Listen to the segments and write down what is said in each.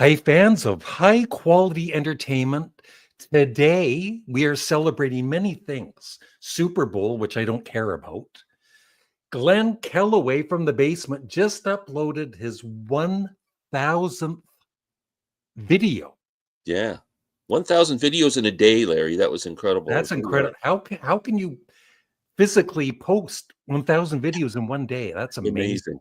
Hi, fans of high quality entertainment. Today, we are celebrating many things. Super Bowl, which I don't care about. Glenn Kellaway from the basement just uploaded his 1,000th video. Yeah. 1,000 videos in a day, Larry. That was incredible. That's incredible. How can you physically post 1,000 videos in one day? That's amazing.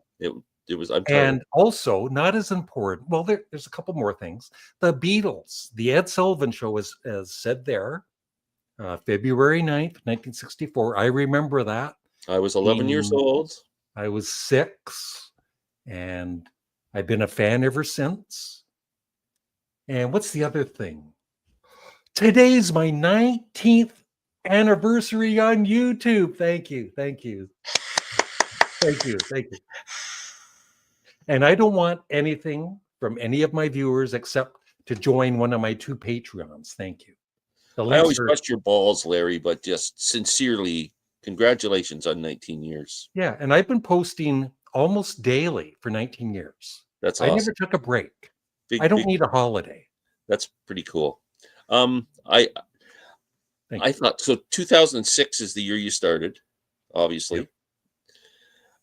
It was, I'm tired. And also, not as important, well, there's a couple more things. The Beatles, the Ed Sullivan Show, as said there, February 9th, 1964. I remember that. I was 11 years old. I was 6, and I've been a fan ever since. And what's the other thing? Today's my 19th anniversary on YouTube. Thank you. Thank you. Thank you. Thank you. And I don't want anything from any of my viewers except to join one of my 2 Patreons. Thank you. I always bust your balls, Larry, but just sincerely, congratulations on 19 years. Yeah, and I've been posting almost daily for 19 years. That's awesome. I never took a break. I don't need a holiday. That's pretty cool. I thought so. 2006 is the year you started, obviously. Yep.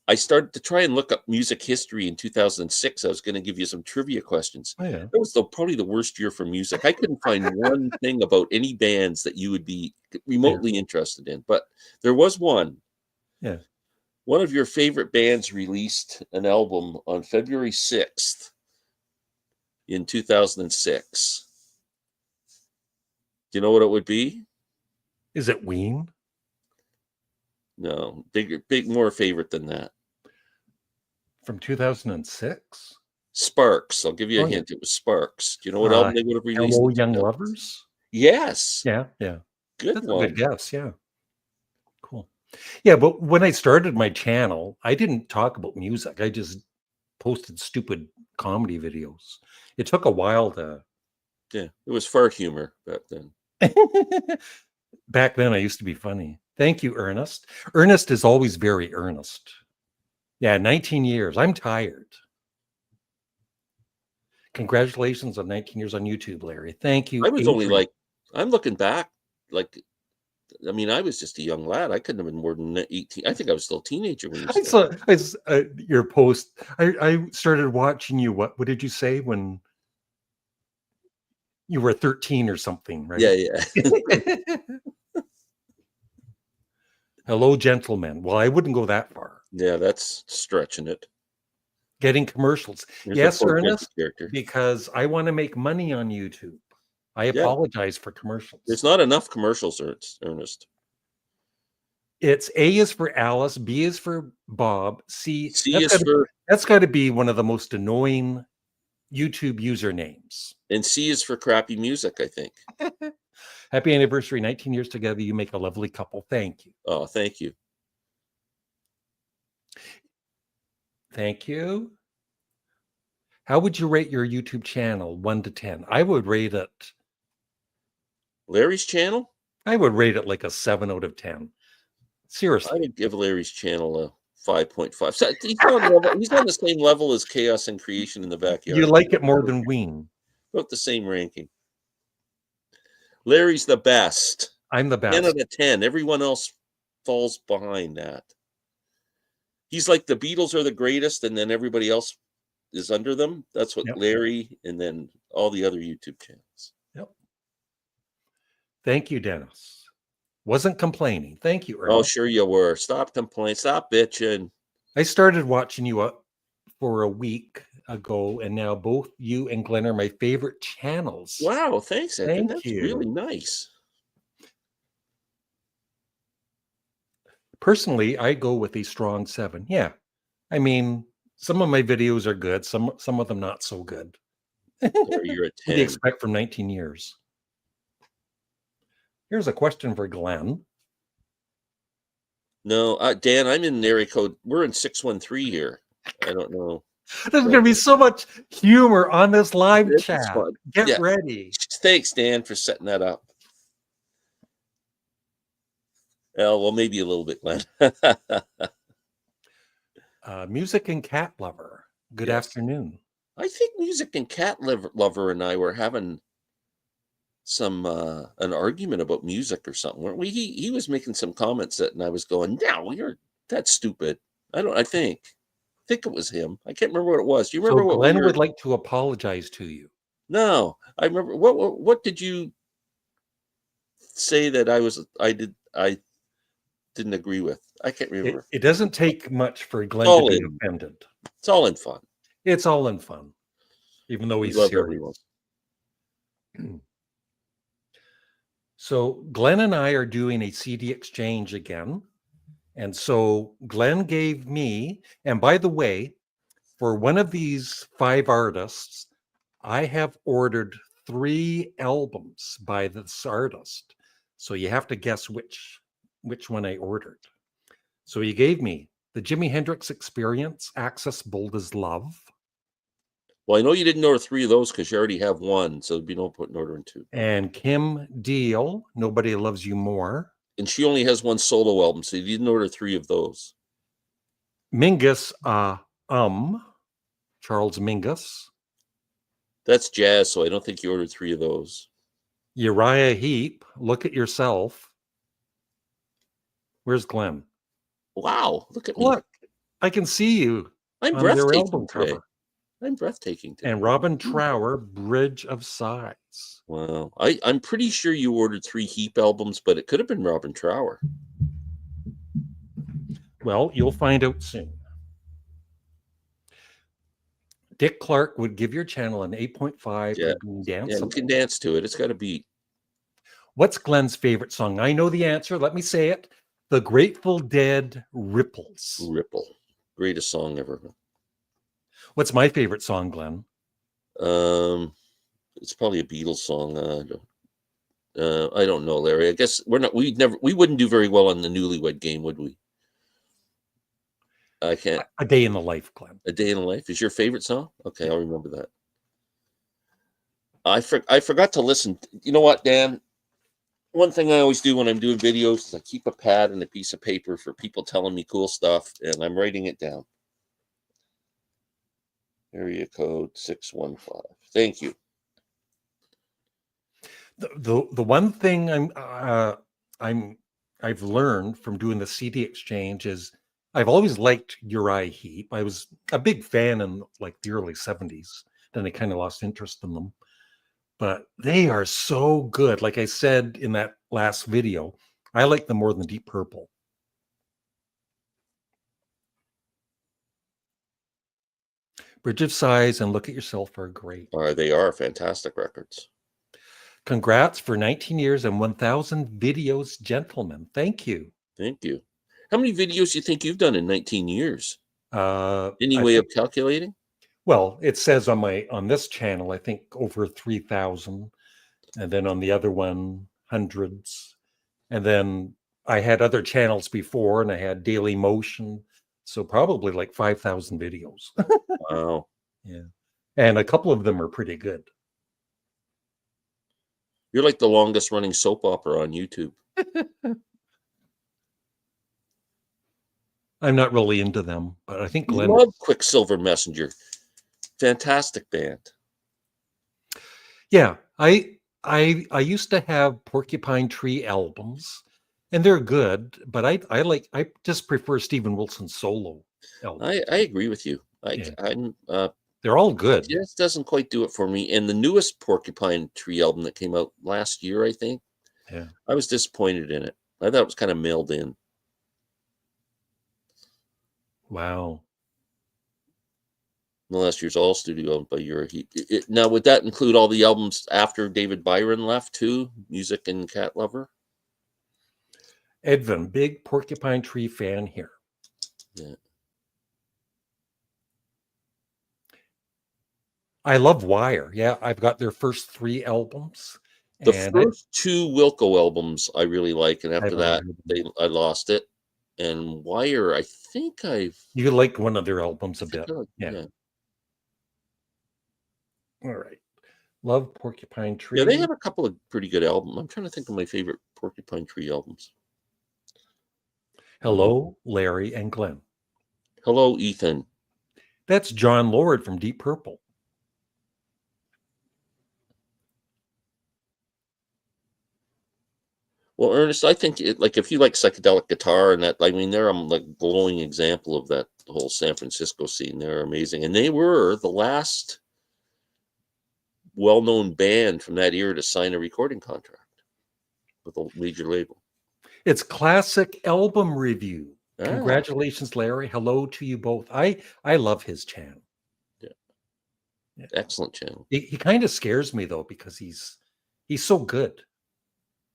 I started to try and look up music history in 2006. I was going to give you some trivia questions. Oh, yeah. That was probably the worst year for music. I couldn't find one thing about any bands that you would be remotely interested in, but there was one. Yeah. One of your favorite bands released an album on February 6th in 2006. Do you know what it would be? Is it Ween? No, big more favorite than that. From 2006? Sparks. I'll give you a hint. It was Sparks. Do you know what album they would have released? Hello, Young Lovers? Yes. Yeah. That's one. A good guess, yeah. Cool. Yeah, but when I started my channel, I didn't talk about music. I just posted stupid comedy videos. It took a while to... Yeah, it was fart humor back then. Back then, I used to be funny. Thank you, Ernest. Ernest is always very earnest. Yeah, 19 years. I'm tired. Congratulations on 19 years on YouTube, Larry. Thank you. I was only I'm looking back, I mean, I was just a young lad. I couldn't have been more than 18. I think I was still a teenager when you started. I saw your post. I started watching you. What did you say when you were 13 or something, right? Yeah. Hello, gentlemen. Well, I wouldn't go that far. Yeah, that's stretching it. Getting commercials. Yes, Ernest, because I want to make money on YouTube. I apologize for commercials. There's not enough commercials, Ernest. It's A is for Alice, B is for Bob, C is for... That's got to be one of the most annoying YouTube usernames. And C is for crappy music, I think. Happy anniversary, 19 years together. You make a lovely couple. Thank you. Oh, thank you. Thank you. How would you rate your YouTube channel, 1 to 10? I would rate it... Larry's channel? I would rate it like a 7 out of 10. Seriously. I would give Larry's channel a 5.5. So he's on the same level as Chaos and Creation in the Backyard. You like it more than Ween? About the same ranking. Larry's the best. I'm the best. 10 out of 10. Everyone else falls behind that. He's like the Beatles are the greatest, and then everybody else is under them. That's what Larry and then all the other YouTube channels. Yep. Thank you, Dennis. Wasn't complaining. Thank you, Ernest. Oh, sure you were. Stop complaining. Stop bitching. I started watching you up for a week ago, and now both you and Glenn are my favorite channels. Wow, thanks, Ed. That's you. Really nice. Personally, I go with a strong 7. Yeah. I mean, some of my videos are good, some of them not so good. You're a 10. What do you expect from 19 years? Here's a question for Glenn. No, Dan, I'm in area code. We're in 613 here. I don't know. There's going to be so much humor on this live chat. Get ready. Thanks, Dan, for setting that up. Well, maybe a little bit, Glenn. Music and cat lover. Good afternoon. I think Music and Lover and I were having some an argument about music or something, weren't we? He was making some comments that, and I was going, "No, that's stupid." I think it was him. I can't remember what it was. Do you So remember what we Glenn were? would like to apologize to you. No, I remember. What did you say that I didn't agree with? I can't remember. It doesn't take much for It's Glenn to all be in. offended. It's all in fun. It's all in fun, even though We he's love everyone. serious. So Glenn and I are doing a CD exchange again. And so Glenn gave me, and by the way, for one of these 5 artists, I have ordered 3 albums by this artist. So you have to guess which one I ordered. So he gave me the Jimi Hendrix Experience, Access Bold as Love. Well, I know you didn't order 3 of those because you already have 1, so there'd be no point in ordering 2. And Kim Deal, Nobody Loves You More. And she only has 1 solo album, so you didn't order 3 of those. Mingus, Charles Mingus. That's jazz, so I don't think you ordered 3 of those. Uriah Heep, Look at Yourself. Where's Glenn? Wow, look at me. Look, I can see you I'm on their breathtaking album today. cover. I'm breathtaking today. And Robin Trower, Bridge of Sighs. Wow. I'm pretty sure you ordered 3 Heap albums, but it could have been Robin Trower. Well, you'll find out soon. Dick Clark would give your channel an 8.5 Yeah. for being Yeah, you danceable. can dance to it. It's got a beat. What's Glenn's favorite song? I know the answer. Let me say it. The Grateful Dead, Ripples. Ripple. Greatest song ever. What's my favorite song, Glenn? It's probably a Beatles song. I don't know, Larry. I guess we wouldn't do very well on the Newlywed Game, would we? I can't. A Day in the Life, Glenn. A Day in the Life is your favorite song? Okay, I'll remember that. I forgot to listen. You know what, Dan? One thing I always do when I'm doing videos is I keep a pad and a piece of paper for people telling me cool stuff, and I'm writing it down. Area code 615. Thank you. The one thing I've learned from doing the CD exchange is I've always liked Uriah Heep. I was a big fan in like the early 70s. Then I kind of lost interest in them. But they are so good. Like I said in that last video, I like them more than Deep Purple. Bridge of Sighs and Look at Yourself are great. They are fantastic records. Congrats for 19 years and 1,000 videos, gentlemen. Thank you. Thank you. How many videos do you think you've done in 19 years? Any way of calculating? Well, it says on this channel, I think over 3,000, and then on the other one, hundreds. And then I had other channels before, and I had Daily Motion, so probably like 5,000 videos. Wow. Yeah, and a couple of them are pretty good. You're like the longest running soap opera on YouTube. I'm not really into them, but I think You Glenn love Quicksilver Messenger. Fantastic band. Yeah, I used to have Porcupine Tree albums, and they're good, but I just prefer Steven Wilson's solo album. I agree with you. They're all good. It just doesn't quite do it for me. And the newest Porcupine Tree album that came out last year, I think, I was disappointed in it. I thought it was kind of mailed in. Wow. The last year's all studio album by Uriah Heep. Now, would that include all the albums after David Byron left too? Music and Cat Lover? Edvin, big Porcupine Tree fan here. Yeah. I love Wire. Yeah, I've got their first 3 albums. The first 2 Wilco albums I really like, and after that, I lost it. And Wire, I think You like one of their albums a bit. Yeah. All right. Love Porcupine Tree. Yeah, they have a couple of pretty good albums. I'm trying to think of my favorite Porcupine Tree albums. Hello, Larry and Glenn. Hello, Ethan. That's John Lord from Deep Purple. Well, Ernest, I think like if you like psychedelic guitar and that, I mean, they're like glowing example of that whole San Francisco scene. They're amazing, and they were the last well-known band from that era to sign a recording contract with a major label. It's classic album review. Ah, Congratulations, Larry. Hello to you both. I love his channel. yeah. Excellent channel. He kind of scares me though, because he's so good.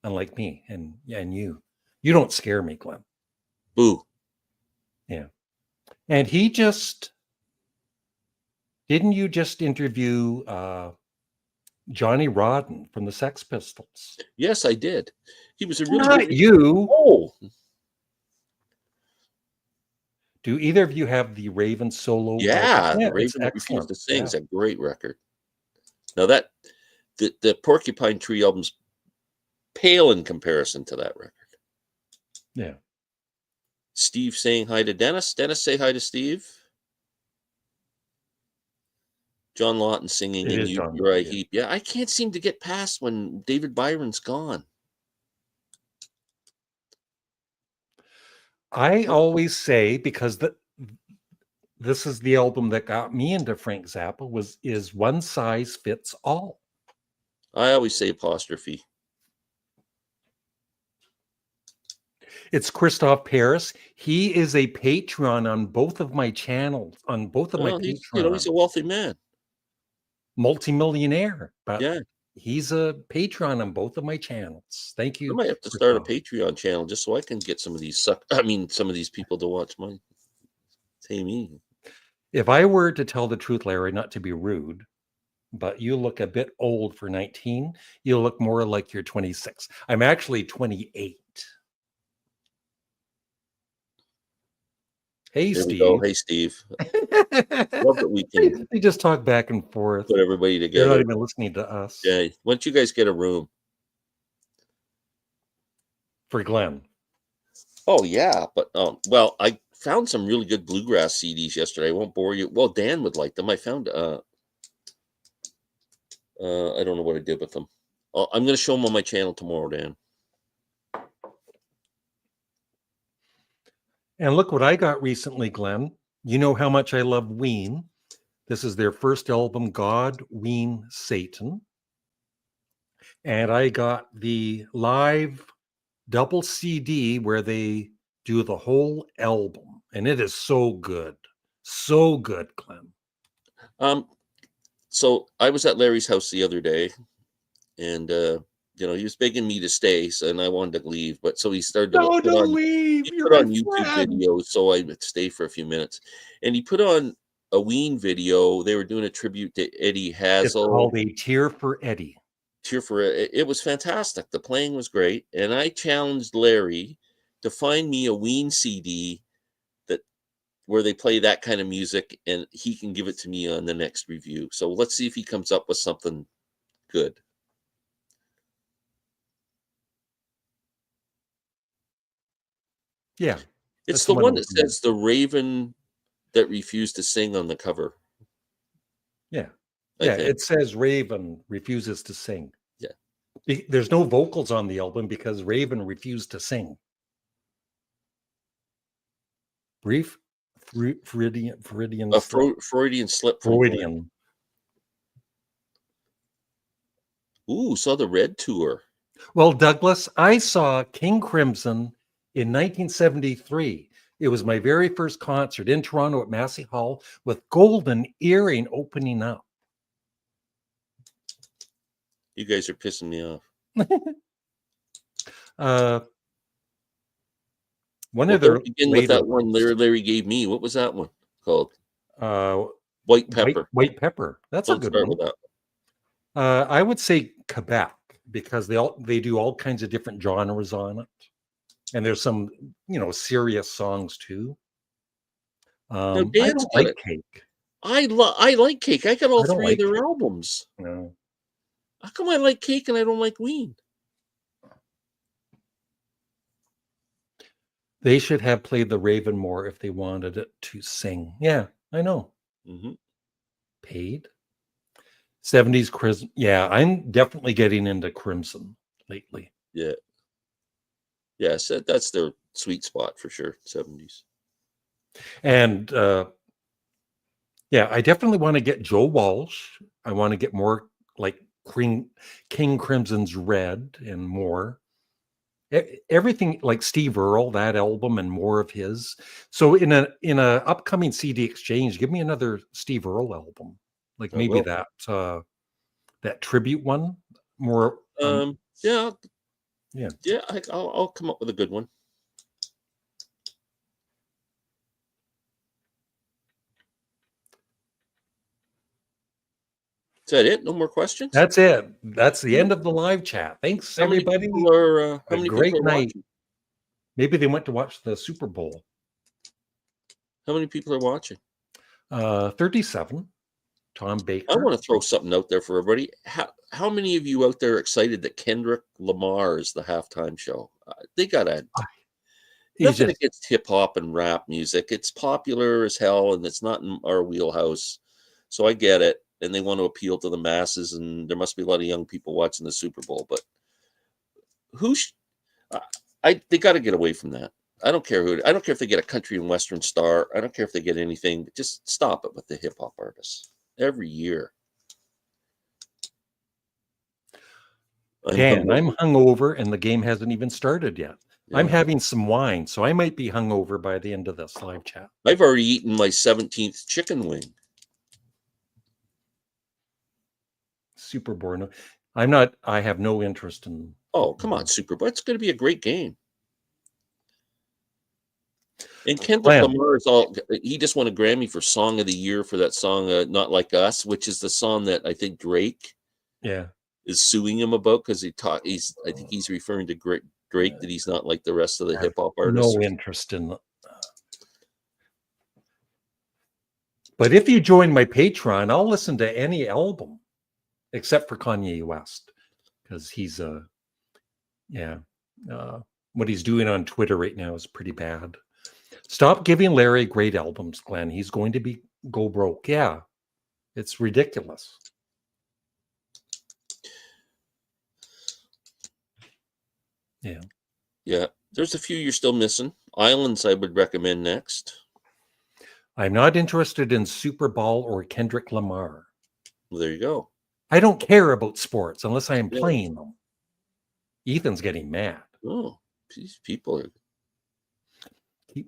Unlike me and you. You don't scare me, Glenn. Boo. Yeah. And didn't you just interview Johnny Rodden from the Sex Pistols? Yes, I did. He was a really Not good. you. Oh, Do either of you have the Raven solo? yeah. Yeah, The it's Raven That Refused excellent. to Sing Yeah. is a great record. Now the Porcupine Tree album's pale in comparison to that record. Yeah. Steve saying hi to Dennis. Dennis, say hi to Steve. John Lawton singing It in is John Uriah Lawton, yeah. Heep. Yeah, I can't seem to get past when David Byron's gone. I always say, because this is the album that got me into Frank Zappa, is One Size Fits All. I always say apostrophe. It's Christoph Paris. He is a Patreon on both of my channels, on both of my Well, he's Patreons. a wealthy man. Multimillionaire, but Yeah, he's a patron on both of my channels. Thank I you. might have to start a Christoph. Patreon channel just so I can get some of these some of these people to watch my me. If I were to tell the truth, Larry, not to be rude, but you look a bit old for 19. You look more like you're 26. I'm actually 28. Hey, There we go. Steve. Hey, Steve. Love that we can They just talk back and forth. put everybody They're not together. even listening to us. Yeah. Why don't you guys get a room? For Glenn. Oh yeah, but well, I found some really good bluegrass CDs yesterday. I won't bore you. Well, Dan would like them. I found I don't know what I did with them. I'm going to show them on my channel tomorrow, Dan. And look what I got recently, Glenn. You know how much I love Ween. This is their first album, God, Ween, Satan. And I got the live double CD where they do the whole album. And it is so good. So good, Glenn. So I was at Larry's house the other day, and he was begging me to stay, and I wanted to leave, but so he started to No, put don't on leave. he You're put my on YouTube friend. videos, so I would stay for a few minutes, and he put on a Ween video. They were doing a tribute to Eddie It's Hazel. called A Tear for Eddie. Cheer for it. It was fantastic. The playing was great, and I challenged Larry to find me a Ween CD where they play that kind of music, and he can give it to me on the next review. So let's see if he comes up with something good. Yeah. It's the one that says the Raven that refused to sing on the cover. Yeah. I Yeah, think. it says Raven refuses to sing. Yeah. There's no vocals on the album because Raven refused to sing. Freudian slip. Freudian slip from Freudian. Ooh, saw the Red Tour. Well, Douglas, I saw King Crimson in 1973. It was my very first concert in Toronto at Massey Hall with Golden Earring opening up. You guys are pissing me off. One of their begin with that one Larry gave me. What was that one called? White Pepper. White Pepper. That's a good one. With that. I would say Quebec, because they do all kinds of different genres on it, and there's some serious songs too. I don't like Cake. I like Cake. I got all three of their albums. No. How come I like Cake and I don't like Ween? They should have played the Raven more if they wanted it to sing. Yeah, I know. Mm-hmm. Paid. 70s Crimson. Yeah, I'm definitely getting into Crimson lately. Yeah. Yes, that's their sweet spot for sure. 70s. And yeah, I definitely want to get Joe Walsh. I want to get more like King Crimson's Red and more. Everything like Steve Earle, that album and more of his. So in a upcoming CD exchange, give me another Steve Earle album. Like I maybe will. that tribute one. More Yeah, yeah. yeah. I'll come up with a good one. Is that it? No more questions? That's it. That's the end of the live chat. Thanks, How many everybody. people are A great night. Maybe they went to watch the Super Bowl. How many people are watching? 37. Tom Baker. I want to throw something out there for everybody. How many of you out there are excited that Kendrick Lamar is the halftime show? They gotta. Nothing against hip hop and rap music. It's popular as hell, and it's not in our wheelhouse. So I get it, and they want to appeal to the masses, and there must be a lot of young people watching the Super Bowl. But they got to get away from that. I don't care who. I don't care if they get a country and western star. I don't care if they get anything. Just stop it with the hip hop artists every year. Dan, I'm hungover, and the game hasn't even started yet. Yeah. I'm having some wine, so I might be hungover by the end of this live chat. I've already eaten my 17th chicken wing. Super boring. I'm not. I have no interest in. Oh, come on, Super Bowl! It's going to be a great game. And Kendrick Lamar is all. He just won a Grammy for Song of the Year for that song, "Not Like Us," which is the song that I think Drake. Yeah. Is suing him about because I think he's referring to Drake that he's not like the rest of the hip hop artists. No interest in. But if you join my Patreon, I'll listen to any album, except for Kanye West, because he's what he's doing on Twitter right now is pretty bad. Stop giving Larry great albums, Glenn. He's going to go broke. Yeah, it's ridiculous. Yeah. Yeah. There's a few you're still missing. Islands I would recommend next. I'm not interested in Super Bowl or Kendrick Lamar. Well, there you go. I don't care about sports unless I am playing them. Ethan's getting mad. Oh, these people are.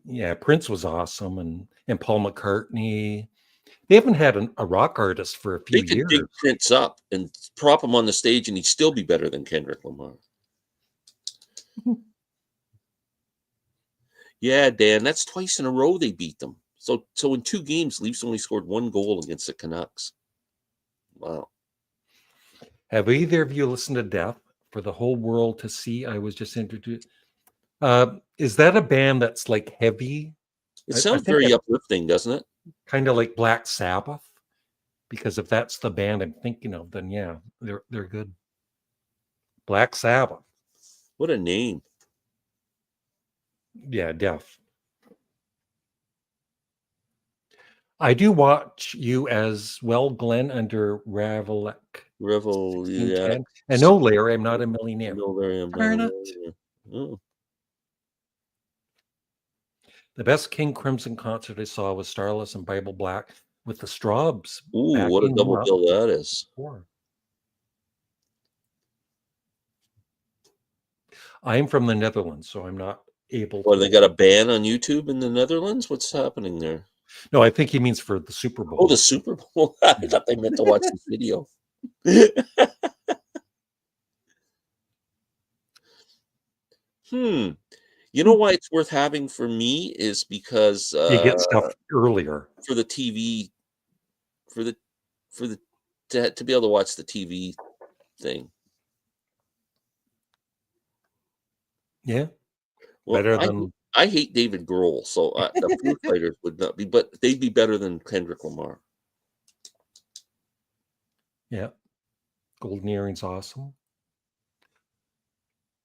Yeah, Prince was awesome, and Paul McCartney. They haven't had a rock artist for a few years. They could dig Prince up and prop him on the stage, and he'd still be better than Kendrick Lamar. Yeah, Dan, that's twice in a row they beat them. So in 2 games, Leafs only scored 1 goal against the Canucks. Wow. Have either of you listened to Death for the Whole World to See? I was just introduced. Is that a band that's like heavy? It sounds very uplifting, doesn't it? Kind of like Black Sabbath. Because if that's the band I'm thinking of, then yeah, they're good. Black Sabbath. What a name. Yeah, Death. I do watch you as well, Glenn, under Ravelek. Yeah. And no, Larry, I'm not a millionaire. No, Larry, I'm not a millionaire. Oh. The best King Crimson concert I saw was Starless and Bible Black with the Straubs. Ooh, what a double bill that is. I'm from the Netherlands, so I'm not able to. Well, they got a ban on YouTube in the Netherlands? What's happening there? No, I think he means for the Super Bowl. Oh, the Super Bowl. I thought they meant to watch the video. You know why it's worth having for me is because you get stuff earlier for the TV, to be able to watch the TV thing. Yeah, well, better than I hate David Grohl, so the Foo Fighters would not be, but they'd be better than Kendrick Lamar. Yeah, Golden Earring's awesome.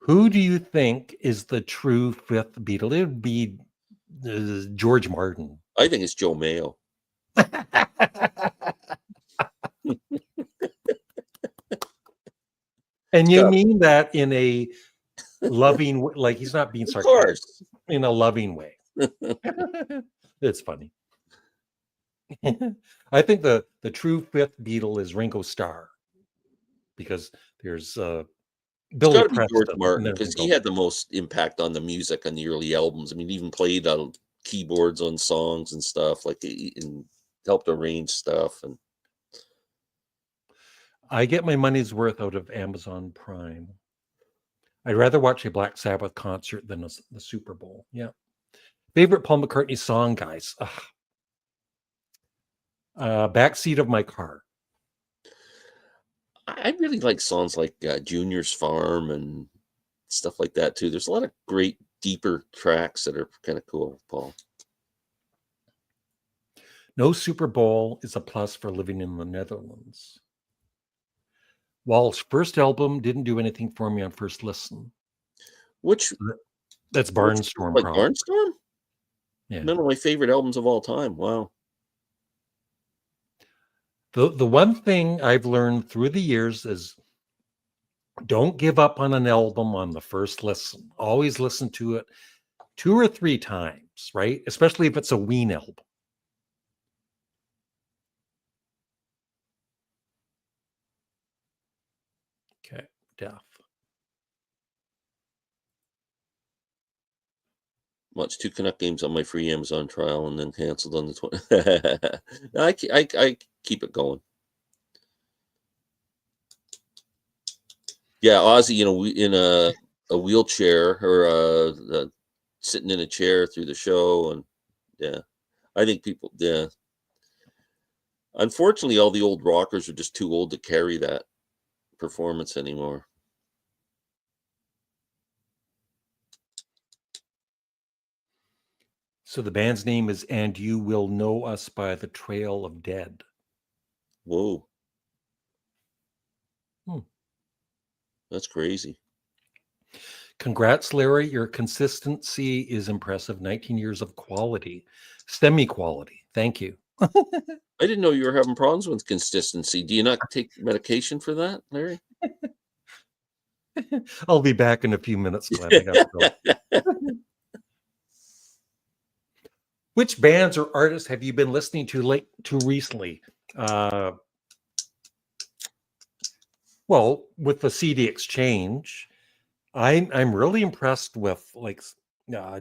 Who do you think is the true 5th Beatle? It would be George Martin. I think it's Joe Mayo. And you mean that in a loving, like he's not being Of sarcastic, course. in a loving way. It's funny. I think the true fifth Beatle is Ringo Starr, because there's It's got Billy to be George Preston and Martin then because he Ringo. had the most impact on the music on the early albums. I mean, he even played on keyboards on songs and stuff, like and helped arrange stuff. And I get my money's worth out of Amazon Prime. I'd rather watch a Black Sabbath concert than the Super Bowl. Yeah. Favorite Paul McCartney song, guys. Backseat of My Car. I really like songs like Junior's Farm and stuff like that too. There's a lot of great, deeper tracks that are kind of cool, Paul. No Super Bowl is a plus for living in the Netherlands. Walsh first album didn't do anything for me on first listen. Which That's which Barnstorm, like probably. Barnstorm? Yeah. One of my favorite albums of all time. Wow. The one thing I've learned through the years is don't give up on an album on the first listen. Always listen to it 2 or 3 times, right? Especially if it's a Ween album. Okay, Death. Watched 2 Canuck games on my free Amazon trial and then canceled on the 20. I keep it going. Yeah, Ozzy, in a wheelchair or sitting in a chair through the show, and yeah, I think people, yeah. Unfortunately, all the old rockers are just too old to carry that performance anymore. So the band's name is And You Will Know Us by the Trail of Dead. Whoa, Hmm. that's crazy. Congrats, Larry. Your consistency is impressive. 19 years of quality, STEMI quality. Thank you. I didn't know you were having problems with consistency. Do you not take medication for that, Larry? I'll be back in a few minutes, Glenn. I gotta go. Which bands or artists have you been listening to recently? Well, with the CD exchange, I'm really impressed with like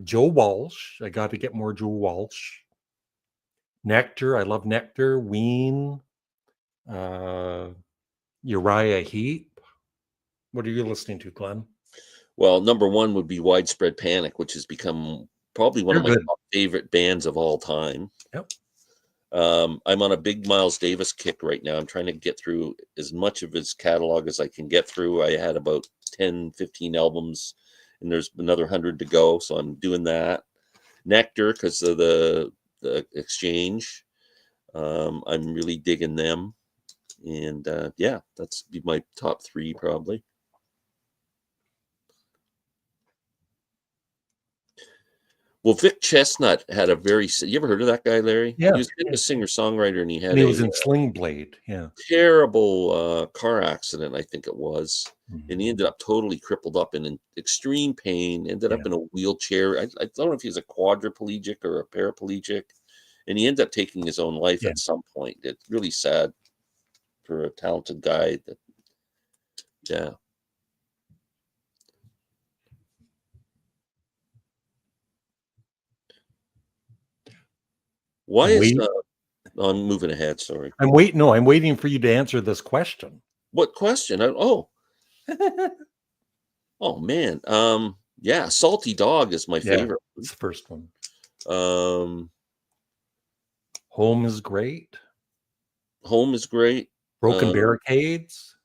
Joe Walsh. I got to get more Joe Walsh. Nectar, I love Nectar. Ween, Uriah Heep. What are you listening to, Glenn? Well, number one would be Widespread Panic, which has become probably one They're of my good. top favorite bands of all time. Yep. I'm on a big Miles Davis kick right now. I'm trying to get through as much of his catalog as I can get through. I had about 10, 15 albums, and there's another 100 to go. So I'm doing that. Nectar, because of the exchange. I'm really digging them. And yeah, that's be my top 3 probably. Well, Vic Chestnut had a very. You ever heard of that guy, Larry? Yeah. He was kind of a singer-songwriter, and he And had he was a in Sling Blade. Yeah. terrible car accident, I think it was. And he Mhm. ended up totally crippled up and in extreme pain, ended up Yeah. in a wheelchair. I don't know if he was a quadriplegic or a paraplegic. And he ended up taking his own life Yeah. at some point. It's really sad for a talented guy. Yeah. Why I'm is waiting. I'm moving ahead, sorry. I'm waiting. No, I'm waiting for you to answer this question. What question? Oh man. Yeah, Salty Dog is my Yeah, favorite. it's the first one. Um Home is great. Home is great. Broken Barricades.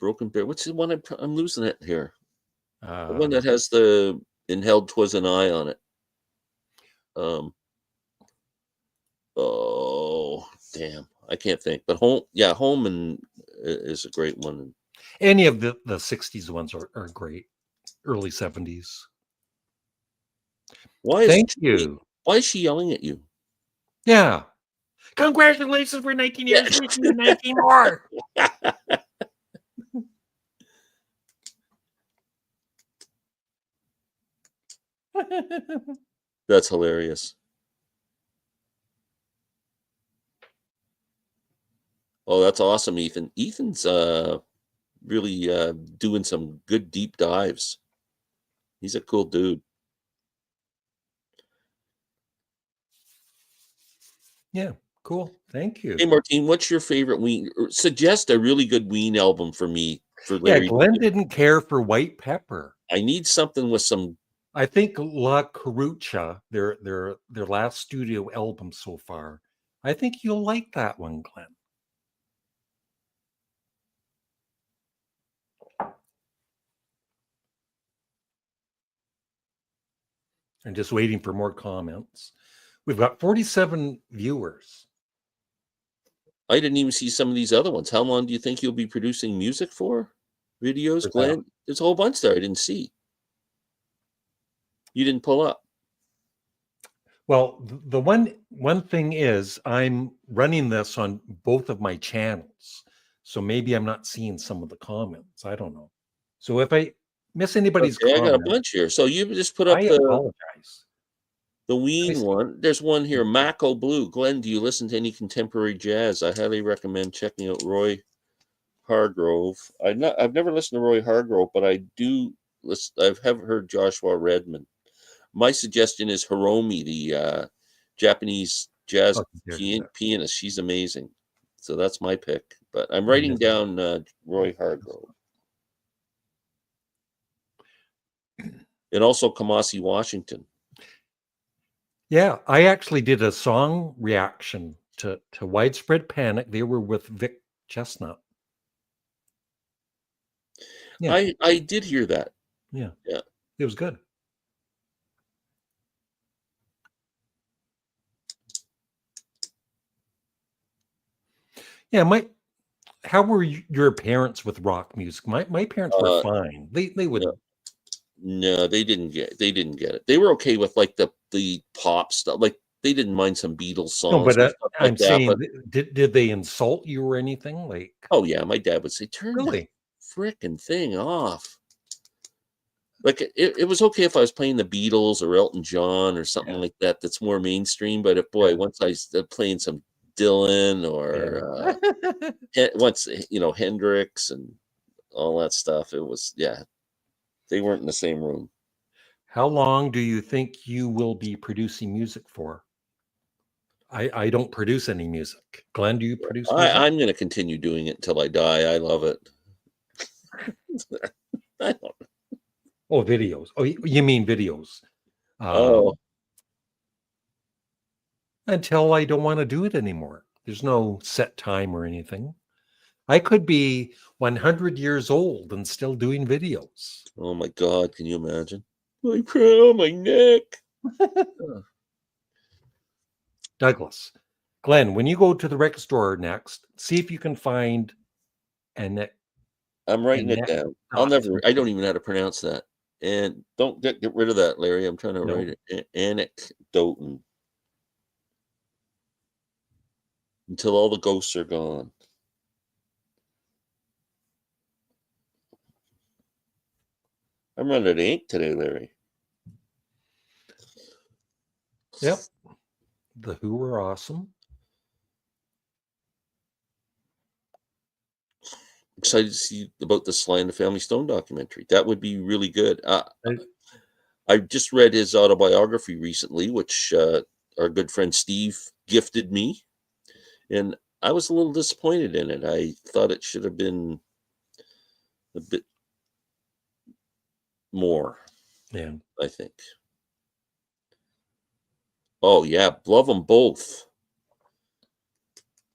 Broken Bear. What's the one I'm losing it here? The one Uh, that has the Inhaled 'Twas an Eye on it. Um oh damn. I can't think. But Home and is a great one. any of the 60s ones are great. Early 70s. Why is Thank you. why is she yelling at you? Yeah. Congratulations for 19 Yeah. years. Wish you 19 more. That's hilarious. Oh, that's awesome, Ethan. Ethan's really doing some good deep dives. He's a cool dude. Yeah, cool. Thank Hey, you. Martine, what's your favorite Ween? Or suggest a really good Ween album for me for Yeah, Larry. Glenn didn't care for white pepper. I need something with some. I think La Carucha, their last studio album so far. I think you'll like that one, Glenn. I'm just waiting for more comments. We've got 47 viewers. I didn't even see some of these other ones. How long do you think you'll be producing music for? Videos, For that. Glenn? There's a whole bunch there I didn't see. You didn't pull up. Well, the one thing is I'm running this on both of my channels. So maybe I'm not seeing some of the comments. I don't know. So if I miss anybody's Okay, I got a comment, bunch here. So you just put up I apologize. the I Ween see. one. There's one here, Mako Blue. Glenn, do you listen to any contemporary jazz? I highly recommend checking out Roy Hargrove. I've never listened to Roy Hargrove, but I do listen. Have heard Joshua Redman. My suggestion is Hiromi, the Japanese jazz Oh, yeah. pianist. She's amazing. So that's my pick. But I'm I writing missed it. down Roy Hargrove. And also Kamasi Washington. Yeah, I actually did a song reaction to Widespread Panic. They were with Vic Chestnut. Yeah, I did hear that. yeah. Yeah. It was good. Yeah, how were your parents with rock music? My parents were Uh, fine. They no, would. no, they didn't get it. They were okay with like the pop stuff. Like they didn't mind some Beatles No, songs but or stuff like I'm that. saying, But did they insult you or anything? Like, oh yeah, my dad would say, "Turn that really? frickin' thing off." Like it was okay if I was playing the Beatles or Elton John or something Yeah, like that. That's more mainstream. But if boy, yeah, once I started playing some Dylan or yeah. once Hendrix and all that stuff, it was yeah, they weren't in the same room. How long do you think you will be producing music for? I don't produce any music. Glenn, do you produce music? I'm going to continue doing it until I die. I love it. I don't, Oh, videos. Oh, you mean videos? oh, Until I don't want to do it anymore. There's no set time or anything. I could be 100 years old and still doing videos. oh my God! Can you imagine? My crown, my neck. Oh, Douglas, Glenn, when you go to the record store next, see if you can find an I'm writing it down. anecdote. I don't even know how to pronounce that. And don't get rid of that, Larry. I'm trying to No. write it. Anecdote until all the ghosts are gone. I'm running out of ink today, Larry. Yep. The Who were awesome. Excited to see about the Sly and the Family Stone documentary. That would be really good. I- I just read his autobiography recently, which our good friend Steve gifted me, and I was a little disappointed in it. I thought it should have been a bit more, Yeah. I think. Oh, yeah, love them both.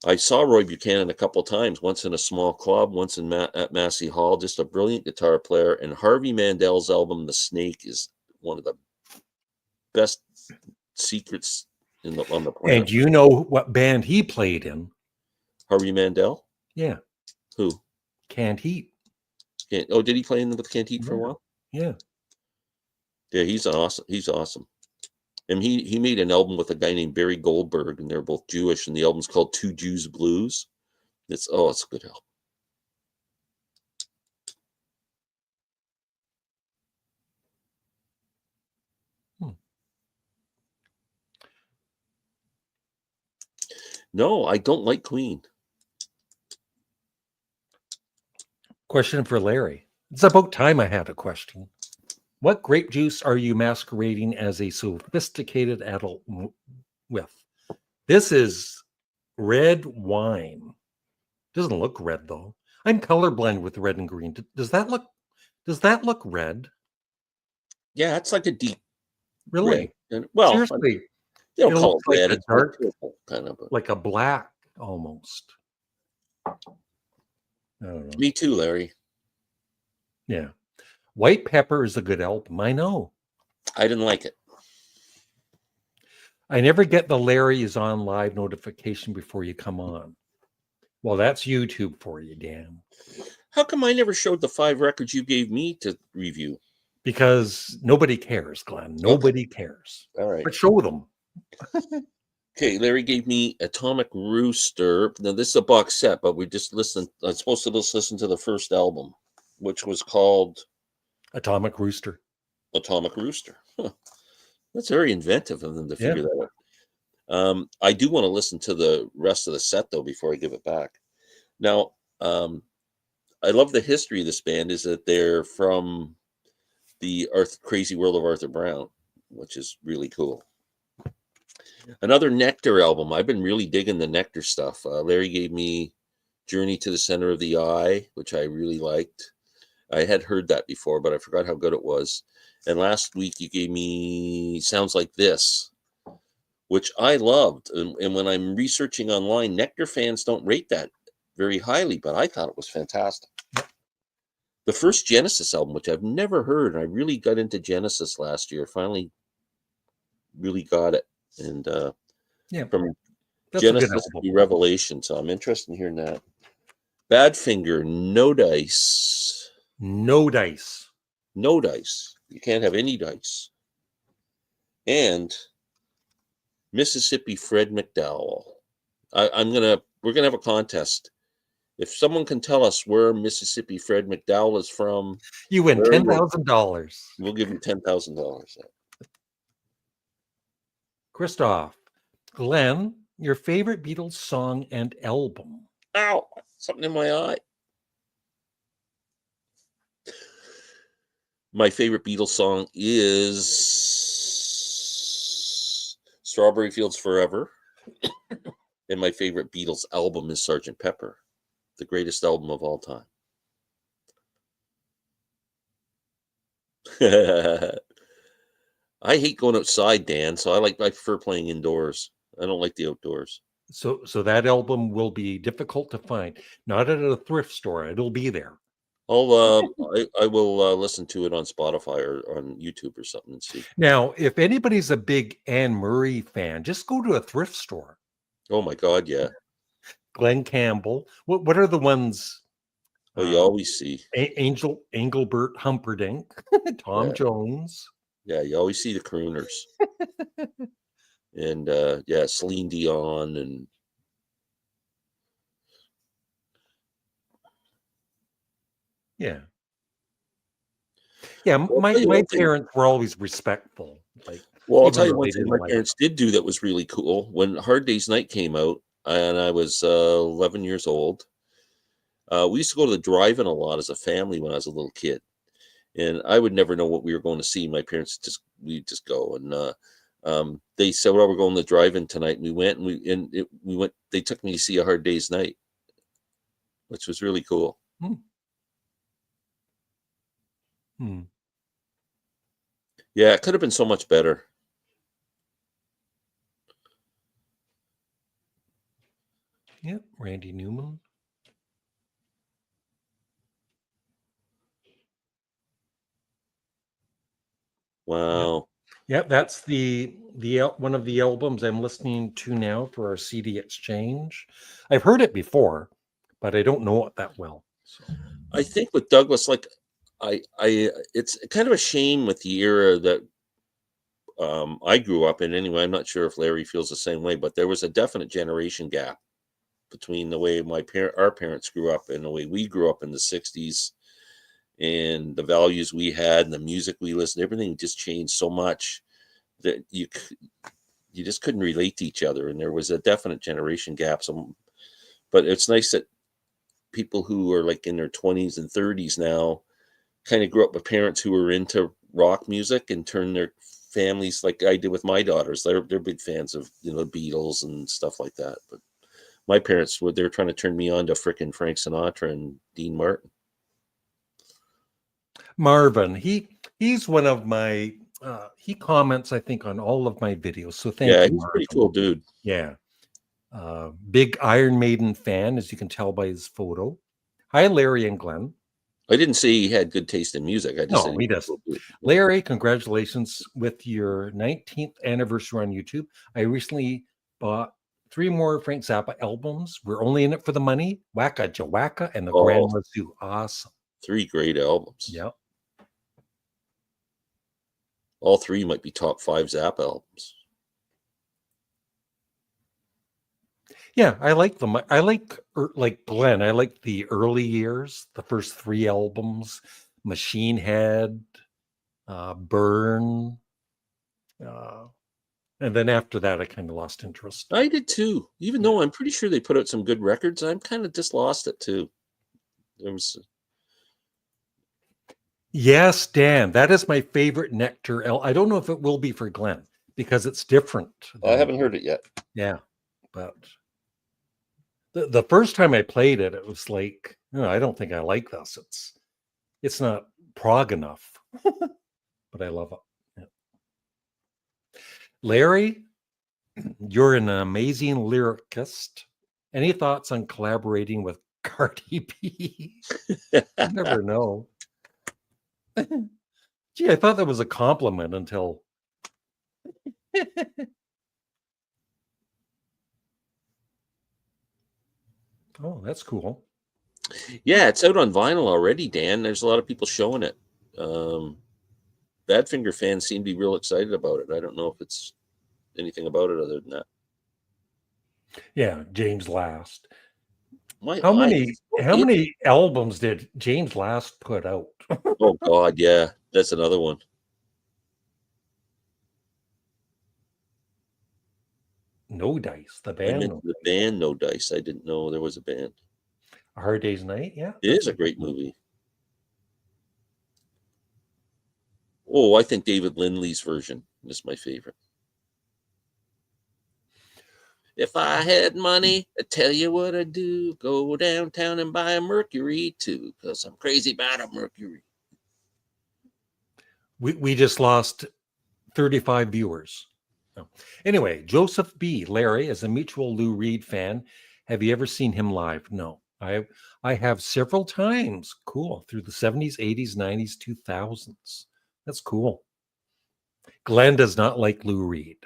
I saw Roy Buchanan a couple times, once in a small club, once at Massey Hall. Just a brilliant guitar player. And Harvey Mandel's album, The Snake, is one of the best secrets on the And planet. you know what band he played in? Harvey Mandel? Yeah. Who? Can't Heat. Oh, did he play in with Can't Heat for a Yeah. while? Yeah. Yeah, he's awesome. He's awesome. And he made an album with a guy named Barry Goldberg, and they're both Jewish, and the album's called Two Jews Blues. It's a good album. No, I don't like Queen. Question for Larry. It's about time I had a question. What grape juice are you masquerading as a sophisticated adult with? This is red wine. Doesn't look red though. I'm colorblind with red and green. Does that look red? Yeah, it's like a deep red. Really? And, well, Seriously, they don't it call looks it like red. a It's more dark, purple, kind of. like a black almost. I don't know. Me too, Larry. Yeah. White Pepper is a good album. I know. I didn't like it. I never get the Larry is on live notification before you come on. Well, that's YouTube for you, Dan. How come I never showed the 5 records you gave me to review? Because nobody cares, Glenn. Nobody cares. All right. But show them. Okay, Larry gave me Atomic Rooster. Now, this is a box set, but we just listened. I'm supposed to just listen to the first album, which was called Atomic Rooster. Atomic Rooster. Huh. That's very inventive of them to figure Yeah. that out. I do want to listen to the rest of the set, though, before I give it back. Now, I love the history of this band is that they're from the Crazy World of Arthur Brown, which is really cool. Another Nectar album. I've been really digging the Nectar stuff. Larry gave me Journey to the Center of the Eye, which I really liked. I had heard that before, but I forgot how good it was. And last week you gave me Sounds Like This, which I loved. And when I'm researching online, Nectar fans don't rate that very highly, but I thought it was fantastic. The first Genesis album, which I've never heard, and I really got into Genesis last year. Finally, really got it, and from Genesis to Revelation. So I'm interested in hearing that. Badfinger, No Dice. No dice. No dice. You can't have any dice. And Mississippi Fred McDowell. We're gonna have a contest. If someone can tell us where Mississippi Fred McDowell is from, you win $10,000. We'll give you $10,000. Christoph, Glenn, your favorite Beatles song and album? Ow! Something in my eye. My favorite Beatles song is Strawberry Fields Forever. And my favorite Beatles album is Sgt. Pepper, the greatest album of all time. I hate going outside, Dan, so I prefer playing indoors. I don't like the outdoors. So that album will be difficult to find. Not at a thrift store. It'll be there. I will listen to it on Spotify or on YouTube or something and see. Now, if anybody's a big Anne Murray fan, just go to a thrift store. Oh my God, yeah. Glenn Campbell. What are the ones? Oh, you always see Engelbert Humperdinck, Tom Jones. Yeah, you always see the crooners. And Celine Dion and yeah. My parents were always respectful. I'll tell you one thing my parents did do that was really cool. When Hard Day's Night came out, and I was 11 years old, we used to go to the drive-in a lot as a family when I was a little kid, and I would never know what we were going to see. My parents we'd just go, and they said, "Well, we're going to the drive-in tonight." And we went, and we went. They took me to see A Hard Day's Night, which was really cool. Yeah, it could have been so much better. Yep, Randy Newman. Wow. Yep, that's the one of the albums I'm listening to now for our CD exchange. I've heard it before, but I don't know it that well. So. I think with Douglas, it's kind of a shame with the era that I grew up in. Anyway, I'm not sure if Larry feels the same way, but there was a definite generation gap between the way our parents grew up and the way we grew up in the 60s, and the values we had and the music we listened. Everything just changed so much that you you just couldn't relate to each other, and there was a definite generation gap. So, but it's nice that people who are like in their 20s and 30s now kind of grew up with parents who were into rock music and turned their families, like I did with my daughters. They're big fans of, you know, Beatles and stuff like that. But my parents were, they're trying to turn me on to frickin' Frank Sinatra and Dean Martin. Marvin, he's one of my he comments, I think, on all of my videos. So thank Yeah, you, he's a pretty Marvin. cool dude. Yeah. Big Iron Maiden fan, as you can tell by his photo. Hi, Larry and Glenn. I didn't say he had good taste in music. I just said No, he was a doesn't. cool dude. Larry, congratulations with your 19th anniversary on YouTube. I recently bought 3 more Frank Zappa albums. We're only in it for the money. Waka Jawaka and the Grandma Zoo. Awesome. 3 great albums. Yep. All 3 might be top 5 Zappa albums. Yeah, I like them. I like Glenn. I like the early years, the first 3 albums, Machine Head, Burn, and then after that, I kind of lost interest. I did too. Even though I'm pretty sure they put out some good records, I'm kind of just lost it too. There was. Yes, Dan, that is my favorite Nectar. I don't know if it will be for Glenn because it's different. I haven't heard it yet. Yeah, but the first time I played it, it was like, no, I don't think I like this. It's not prog enough, but I love it. Yeah. Larry, you're an amazing lyricist. Any thoughts on collaborating with Cardi B? You never know. Gee, I thought that was a compliment until. Oh, that's cool. Yeah, it's out on vinyl already, Dan. There's a lot of people showing it. Badfinger fans seem to be real excited about it. I don't know if it's anything about it other than that. Yeah, James Last. How many albums did James Last put out? Oh God, yeah, that's another one. No Dice, the band. The band No Dice. I didn't know there was a band. A Hard Day's Night, yeah. It is a great movie. Oh, I think David Lindley's version is my favorite. If I had money, I'd tell you what I'd do. Go downtown and buy a Mercury too, because I'm crazy about a Mercury. We just lost 35 viewers. Anyway, Joseph B. Larry, as a mutual Lou Reed fan, have you ever seen him live? No. I have several times. Cool. Through the 70s, 80s, 90s, 2000s. That's cool. Glenn does not like Lou Reed.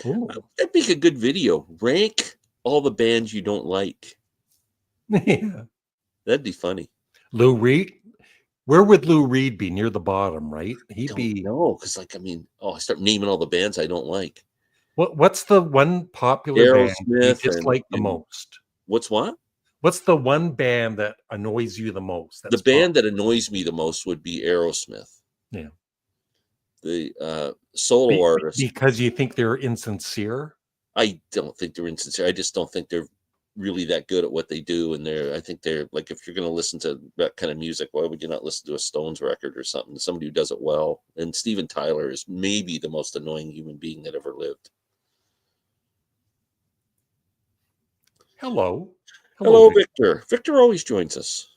That'd make a good video. Rank all the bands you don't like. Yeah. That'd be funny. Lou Reed? Where would Lou Reed be? Near the bottom, right? No, because I start naming all the bands I don't like. What's the one popular band you dislike the most? What's what? What's the one band that annoys you the most? The band that annoys me the most would be Aerosmith. Yeah. The solo artists. Because you think they're insincere? I don't think they're insincere. I just don't think they're really that good at what they do. And I think they're like, if you're going to listen to that kind of music, why would you not listen to a Stones record or something? Somebody who does it well. And Steven Tyler is maybe the most annoying human being that ever lived. Hello, Victor. Victor always joins us.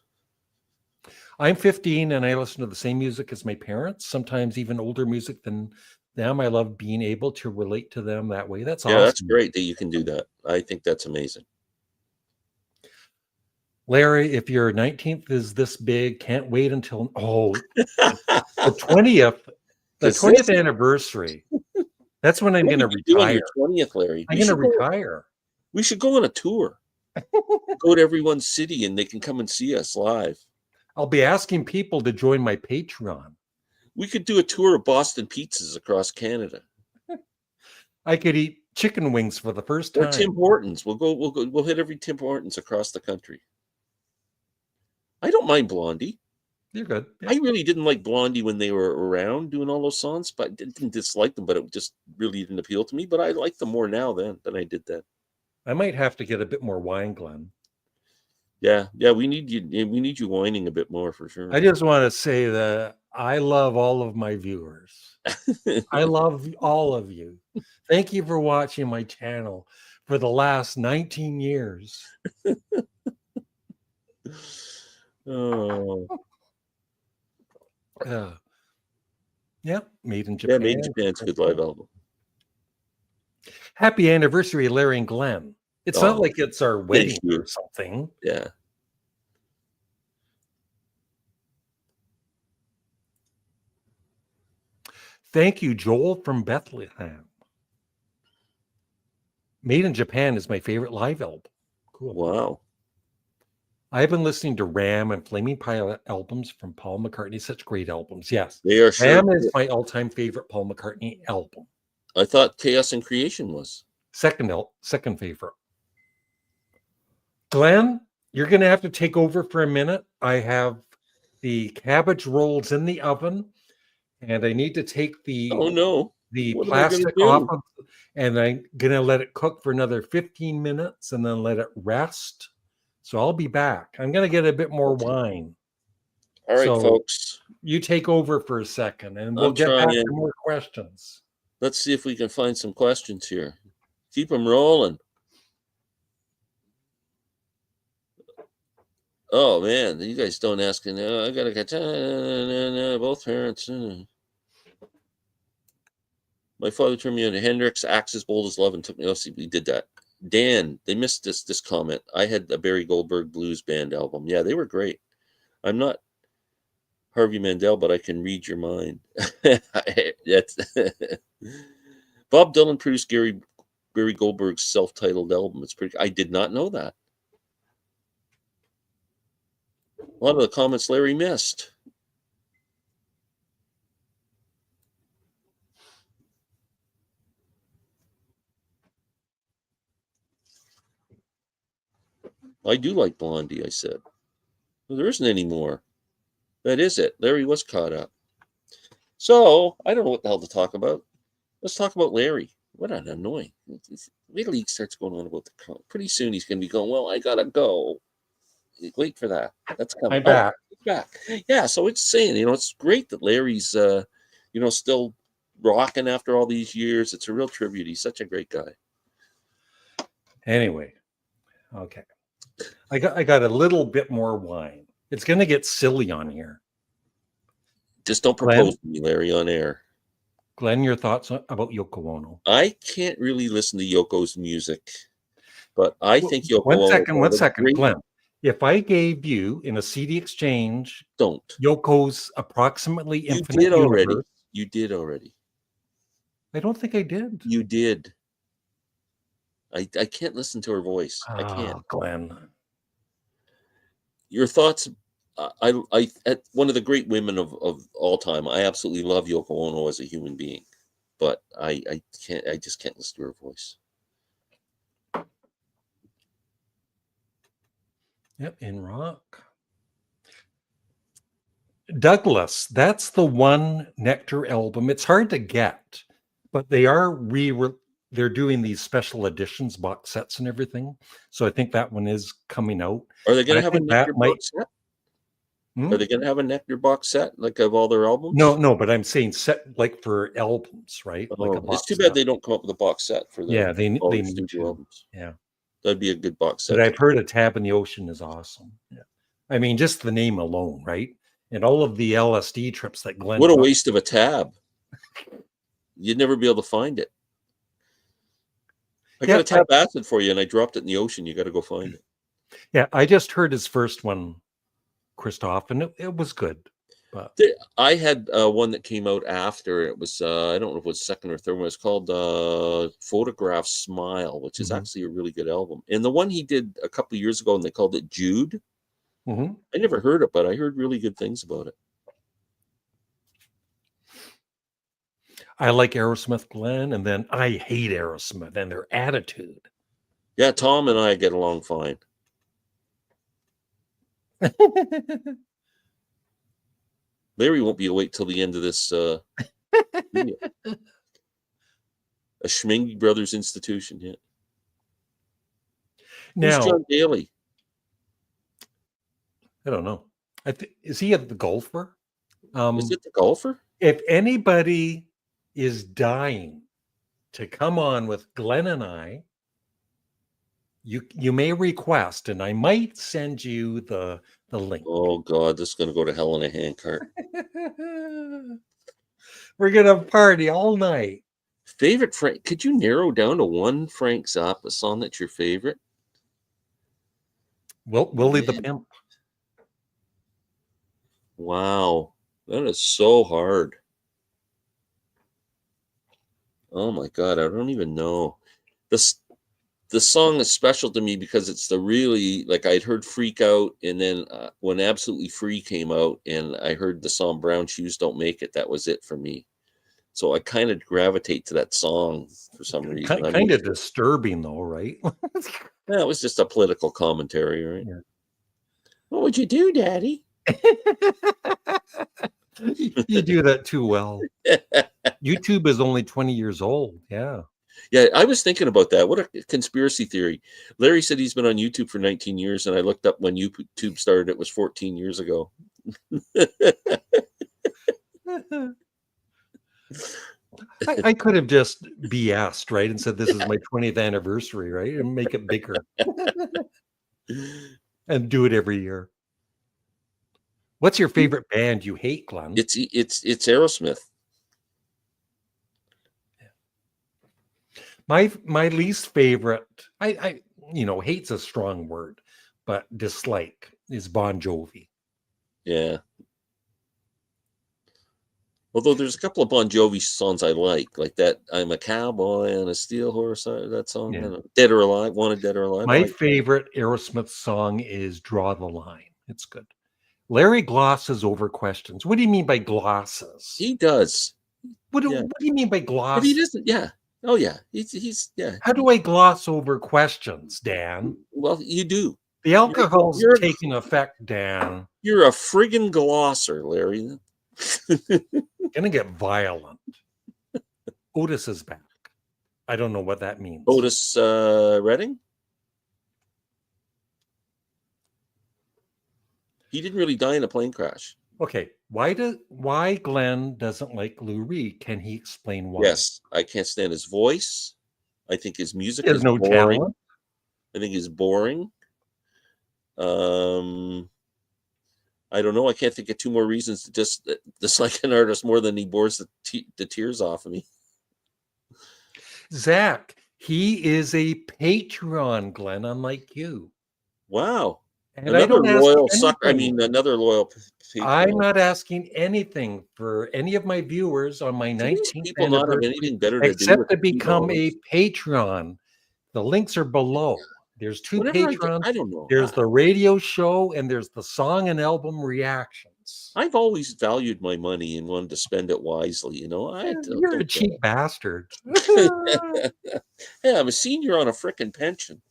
I'm 15 and I listen to the same music as my parents, sometimes even older music than them. I love being able to relate to them that way. That's awesome. Yeah, that's great that you can do that. I think that's amazing. Larry, if your 19th is this big, can't wait until the 20th anniversary. That's when I'm going to retire. On your 20th, Larry. I'm going to retire. We should go on a tour. Go to everyone's city and they can come and see us live. I'll be asking people to join my Patreon. We could do a tour of Boston pizzas across Canada. I could eat chicken wings for the first time. Or Tim Hortons. We'll hit every Tim Hortons across the country. I don't mind Blondie. You're good. Yeah. I really didn't like Blondie when they were around doing all those songs, but I didn't dislike them, but it just really didn't appeal to me. But I like them more now than I did then. I might have to get a bit more wine, Glenn. Yeah, we need you. We need you whining a bit more for sure. I just want to say that I love all of my viewers. I love all of you. Thank you for watching my channel for the last 19 years. Oh, Yeah, Made in yeah, Japan. Made in Japan's a good live album. Happy anniversary, Larry and Glenn. It's not like it's our wedding or something. Yeah. Thank you, Joel from Bethlehem. Made in Japan is my favorite live album. Cool. Wow. I've been listening to Ram and Flaming Pilot albums from Paul McCartney. Such great albums. Yes. They are sure. Ram is my all-time favorite Paul McCartney album. I thought Chaos and Creation was. Second favorite. Glenn, you're going to have to take over for a minute. I have the cabbage rolls in the oven, and I need to take the plastic off of, and I'm going to let it cook for another 15 minutes and then let it rest. So I'll be back. I'm going to get a bit more wine. All right, folks. You take over for a second, and we'll get back to more questions. Let's see if we can find some questions here. Keep them rolling. Oh, man. You guys don't ask. I got to get both parents. My father turned me into Hendrix, Axis, Bold as Love, and took me. Oh, see, we did that. Dan, they missed this comment. I had a Barry Goldberg Blues Band album. Yeah, they were great. I'm not Harvey Mandel, but I can read your mind. Bob Dylan produced Barry Goldberg's self-titled album. It's pretty. I did not know that. A lot of the comments Larry missed. I do like Blondie, I said. Well, there isn't any more. That is it. Larry was caught up. So, I don't know what the hell to talk about. Let's talk about Larry. What an annoying. Wait till he starts going on about the count. Pretty soon he's going to be going, well, I got to go. Wait for that. That's coming. I'm back. Back. Yeah, so it's saying, it's great that Larry's, still rocking after all these years. It's a real tribute. He's such a great guy. Anyway, okay. I got a little bit more wine. It's going to get silly on here. Just don't propose to me, Larry, on air. Glenn, your thoughts about Yoko Ono? I can't really listen to Yoko's music, but I think Yoko Ono... One second, Glenn. If I gave you in a CD exchange, Yoko's approximately infinite universe... You did already. I don't think I did. You did. I can't listen to her voice. I can't. Glenn. Your thoughts... at one of the great women of all time. I absolutely love Yoko Ono as a human being, but I just can't listen to her voice. Yep, in rock. Douglas, that's the one Nectar album. It's hard to get, but they are they're doing these special editions, box sets and everything. So I think that one is coming out. Are they going to have a Nectar box set? Are they going to have a Nectar box set like of all their albums? No, but I'm saying set like for albums, right? Like a box it's too bad they don't come up with a box set for them. They need to. Albums. Yeah, that'd be a good box set. But I've heard A Tab in the Ocean is awesome. Yeah, I mean just the name alone, right? And all of the LSD trips that Glenn. What a waste of a tab! You'd never be able to find it. I got a tab acid for you, and I dropped it in the ocean. You got to go find it. Yeah, I just heard his first one, Christoph, and it was good. But I had one that came out after. It was I don't know if it was second or third one. It's called Photograph Smile, which is actually a really good album. And the one he did a couple of years ago, and they called it Jude. I never heard it, but I heard really good things about it. I like Aerosmith, Glenn, and then I hate Aerosmith and their attitude. Yeah, Tom and I get along fine. Larry won't be awake till the end of this video. A Schmingy Brothers institution, yeah. Who's Now, John Daly? I don't know. Is he the golfer? Is it the golfer? If anybody is dying to come on with Glenn and I, you may request, and I might send you the link. Oh God, this is gonna go to hell in a handcart. We're gonna party all night. Favorite Frank? Could you narrow down to one Frank Zappa song that's your favorite? Willie the Pimp. Wow, that is so hard. Oh my God, I don't even know. The song is special to me because it's the really, like, I'd heard Freak Out, and then when Absolutely Free came out and I heard the song Brown Shoes Don't Make It, that was it for me. So I kind of gravitate to that song for some reason. Kind of disturbing though, right? Yeah, it was just a political commentary, right? Yeah. What would you do, Daddy? You do that too well. YouTube is only 20 years old. Yeah. Yeah, I was thinking about that. What a conspiracy theory. Larry said he's been on YouTube for 19 years, and I looked up when YouTube started. It was 14 years ago. I could have just BS'd, right? And said, this is my 20th anniversary, right? And make it bigger. And do it every year. What's your favorite band you hate, Glenn? It's Aerosmith. My least favorite, I hate's a strong word, but dislike is Bon Jovi. Yeah. Although there's a couple of Bon Jovi songs I like that I'm a Cowboy on a Steel Horse, that song. Yeah. Dead or Alive, Wanted Dead or Alive. My favorite Aerosmith song is Draw the Line. It's good. Larry glosses over questions. What do you mean by glosses? He does. What do you mean by glosses? But he doesn't, yeah. Oh yeah. He's yeah. How do I gloss over questions, Dan? Well, you do. The alcohol's taking effect, Dan. You're a friggin' glosser, Larry. Gonna get violent. Otis is back. I don't know what that means. Otis Redding? He didn't really die in a plane crash. Okay. Why Glenn doesn't like Lou Reed? Can he explain why? Yes, I can't stand his voice. I think his music is no boring. Talent. I think he's boring. I don't know. I can't think of two more reasons to just dislike an artist more than he bores the tears off of me. Zach, he is a Patreon, Glenn, unlike you. Wow. And another loyal sucker. I mean, another loyal Patreon. I'm not asking anything for any of my viewers on my 19th people not have anything better to do except to become a Patreon. The links are below. There's two Patrons. I don't know. There's the radio show and there's the song and album reactions. I've always valued my money and wanted to spend it wisely. You're a cheap bastard. Hey, I'm a senior on a frickin' pension.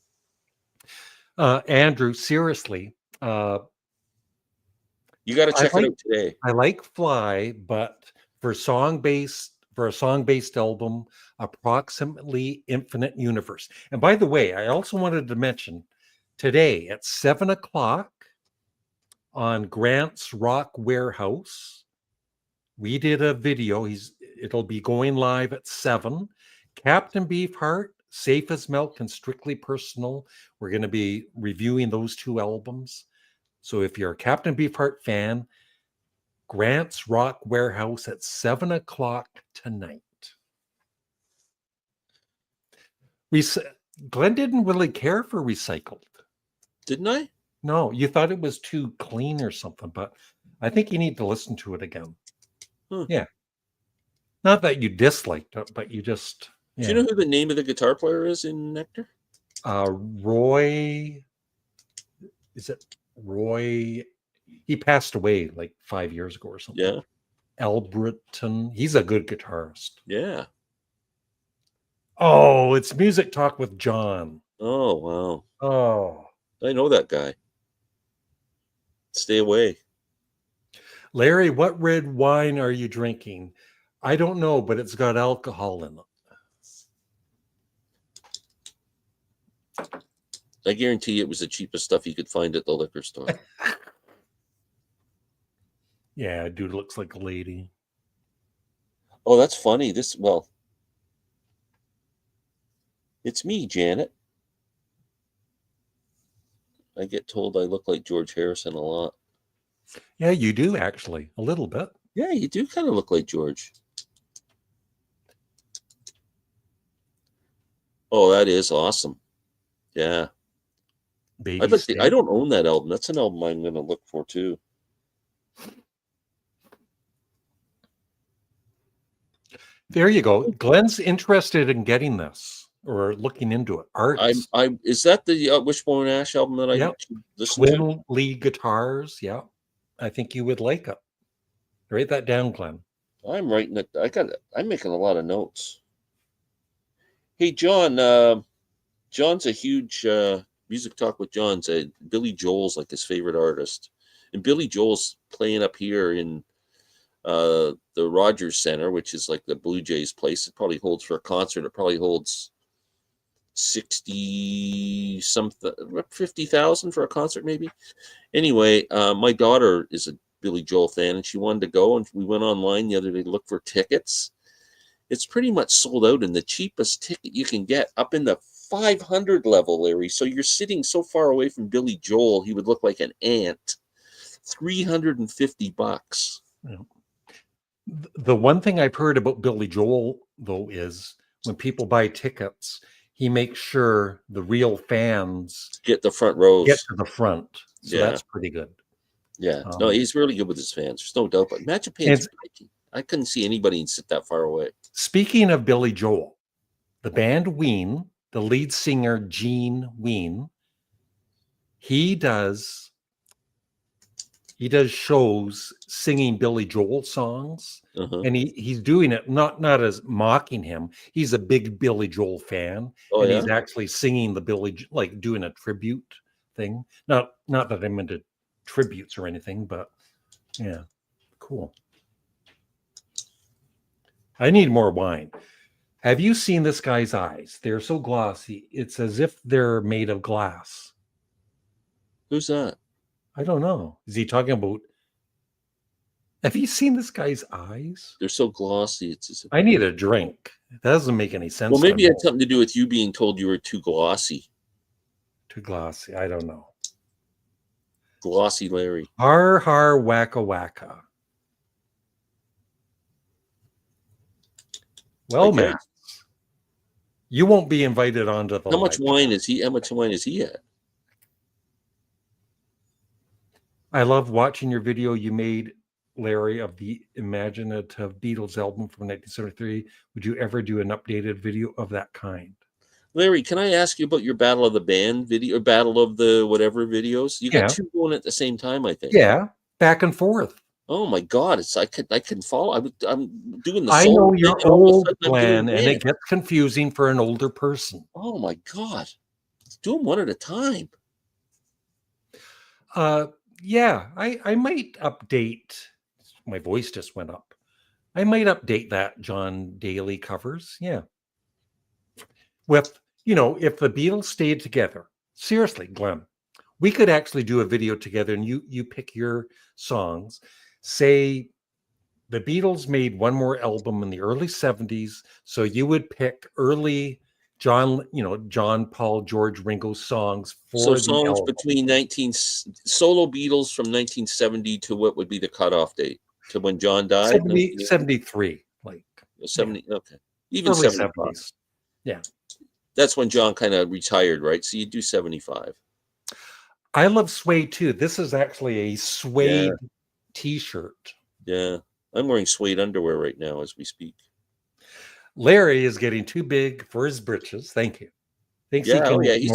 Andrew, seriously. You got to check it out today. I like Fly, but for a song-based album, approximately Infinite Universe. And by the way, I also wanted to mention today at 7:00 on Grant's Rock Warehouse, we did a video. It'll be going live at 7. Captain Beefheart, Safe as Milk, and Strictly Personal. We're going to be reviewing those two albums. So if you're a Captain Beefheart fan, Grant's Rock Warehouse at 7:00 tonight. Glenn didn't really care for Recycled. Didn't I? No, you thought it was too clean or something, but I think you need to listen to it again. Yeah. Not that you disliked it, but you just... Yeah. Do you know who the name of the guitar player is in Nectar? Roy... Is it Roy? He passed away like 5 years ago or something. Yeah. Albritton. He's a good guitarist. Yeah. Oh, it's Music Talk with John. Oh, wow. Oh. I know that guy. Stay away. Larry, what red wine are you drinking? I don't know, but it's got alcohol in it. I guarantee it was the cheapest stuff you could find at the liquor store. Yeah, dude looks like a lady. Oh, that's funny. It's me, Janet. I get told I look like George Harrison a lot. Yeah, you do actually, a little bit. Yeah, you do kind of look like George. Oh, that is awesome. Yeah. Baby I don't own that album. That's an album I'm going to look for too. There you go. Glenn's interested in getting this or looking into it. Arts. Is that the Wishbone Ash album that I listened to? Twin lead guitars. Yeah, I think you would like it. Write that down, Glenn. I'm writing it. I'm making a lot of notes. Hey, John. John's a huge Music Talk with John's. Billy Joel's like his favorite artist, and Billy Joel's playing up here in the Rogers Center, which is like the Blue Jays place. It probably holds for a concert. It probably holds 60 something, 50,000 for a concert, maybe. Anyway, my daughter is a Billy Joel fan, and she wanted to go, and we went online the other day to look for tickets. It's pretty much sold out, and the cheapest ticket you can get up in the 500 level, Larry. So you're sitting so far away from Billy Joel, he would look like an ant. $350. Yeah. The one thing I've heard about Billy Joel, though, is when people buy tickets, he makes sure the real fans get the front rows, get to the front. So that's pretty good. Yeah. No, he's really good with his fans. There's no doubt. But imagine paying. I couldn't see anybody sit that far away. Speaking of Billy Joel, the band Ween, the lead singer Gene Ween, he does shows singing Billy Joel songs, and he's doing it not as mocking him. He's a big Billy Joel fan, and he's actually singing the Billy, like doing a tribute thing. Not that I'm into tributes or anything, but yeah, cool. I need more wine. Have you seen this guy's eyes? They're so glossy. It's as if they're made of glass. Who's that? I don't know. Is he talking about? Have you seen this guy's eyes? They're so glossy. It's as if... I need a drink. That doesn't make any sense. Well, maybe it had something to do with you being told you were too glossy. Too glossy. I don't know. Glossy Larry. Har har waka waka. Well, man, you won't be invited onto the. How much wine is he? How much wine is he at? I love watching your video you made, Larry, of the imaginative Beatles album from 1973. Would you ever do an updated video of that kind? Larry, can I ask you about your Battle of the Band video, or Battle of the whatever videos? You got two going at the same time, I think. Yeah, back and forth. Oh my God! I couldn't follow. I'm doing the. I know your old plan, and it gets confusing for an older person. Oh my God! Let's do them one at a time. Yeah, I might update. My voice just went up. I might update that John Daly covers. Yeah. With, if the Beatles stayed together, seriously, Glenn, we could actually do a video together, and you pick your songs. Say the Beatles made one more album in the early 70s, so you would pick early John, Paul, George, Ringo songs for the songs album. Between solo Beatles from 1970 to what would be the cutoff date to when John died? 73, like 70. Yeah. Okay, even 70s. Yeah, that's when John kind of retired, right? So you do 75. I love suede too. This is actually a suede T-shirt. Yeah, I'm wearing suede underwear right now as we speak. Larry is getting too big for his britches. Thank you. Thanks. He's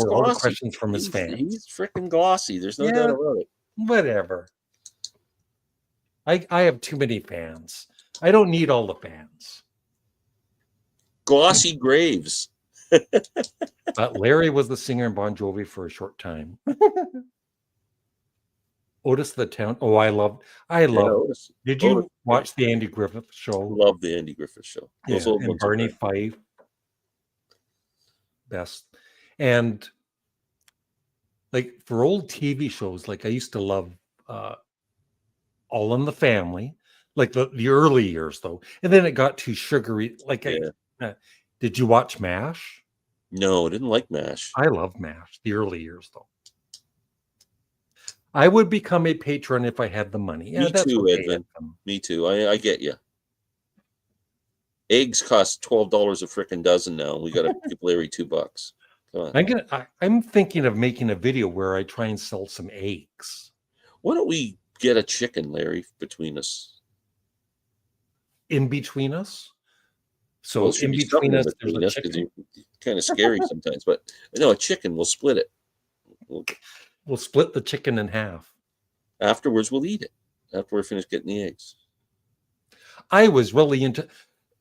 all the questions from his fans. He's freaking glossy. There's no doubt about it. Whatever. I have too many fans. I don't need all the fans. Glossy Graves. Larry was the singer in Bon Jovi for a short time. Otis the Town. Oh, I Yeah, love. Otis. Did Otis, you watch the Andy Griffith Show? love the Andy Griffith Show. Those Yeah, old and ones are Barney great. Fife, best. And like for old TV shows, like I used to love uh, All in the Family, like the early years though, and then it got too sugary. Like Yeah. did you watch MASH? No, I didn't like MASH. I love MASH. The early years though. I would become a patron if I had the money. Yeah, Me that's too, okay. Edvin. Me too. I get you. Eggs cost $12 a frickin' dozen now. We got to give Larry $2. Come on. I'm thinking of making a video where I try and sell some eggs. Why don't we get a chicken, Larry, between us? In between us? So Well, in between us, there's a because chicken. you're kind of scary sometimes. But no, a chicken. We'll split it. We'll split the chicken in half. Afterwards, we'll eat it. After we're finished getting the eggs. I was really into.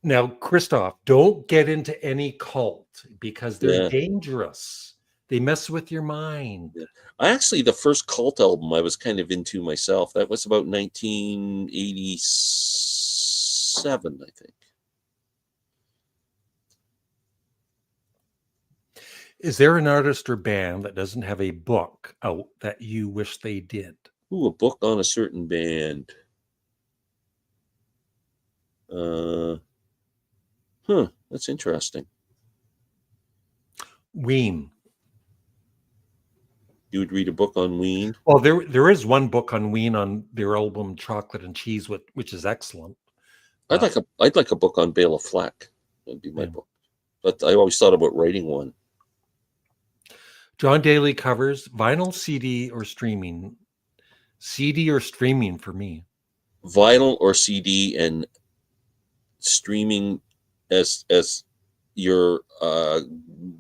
Now, Christoph, don't get into any cult because they're dangerous. They mess with your mind. Yeah. Actually, the first cult album I was kind of into myself. That was about 1987, I think. Is there an artist or band that doesn't have a book out that you wish they did? Ooh, a book on a certain band. That's interesting. Ween. You would read a book on Ween? Well, there is one book on Ween on their album Chocolate and Cheese, which is excellent. I'd like a book on Bela Fleck. That'd be my book. But I always thought about writing one. John Daly covers vinyl, CD, or streaming. CD or streaming for me. Vinyl or CD, and streaming as your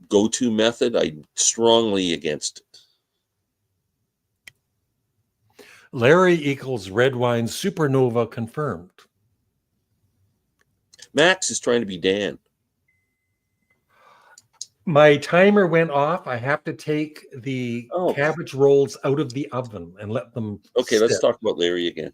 go-to method, I'm strongly against it. Larry equals red wine supernova confirmed. Max is trying to be Dan. My timer went off. I have to take the cabbage rolls out of the oven and let them Okay, let's talk about Larry again.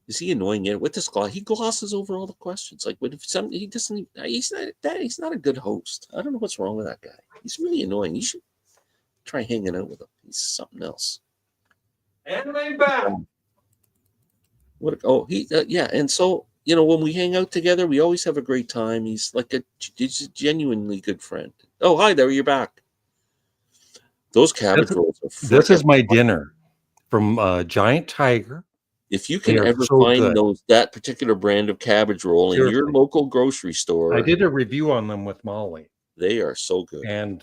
Is he annoying yet? With this gloss, he glosses over all the questions. Like, what if he doesn't? He's not a good host. I don't know what's wrong with that guy. He's really annoying. You should try hanging out with him. He's something else. And I'm back. Yeah. And so, when we hang out together, we always have a great time. He's a genuinely good friend. Oh, hi there. You're back. Those cabbage rolls are This is my dinner from Giant Tiger. If you can ever find that particular brand of cabbage roll in your local grocery store. I did a review on them with Molly. They are so good. And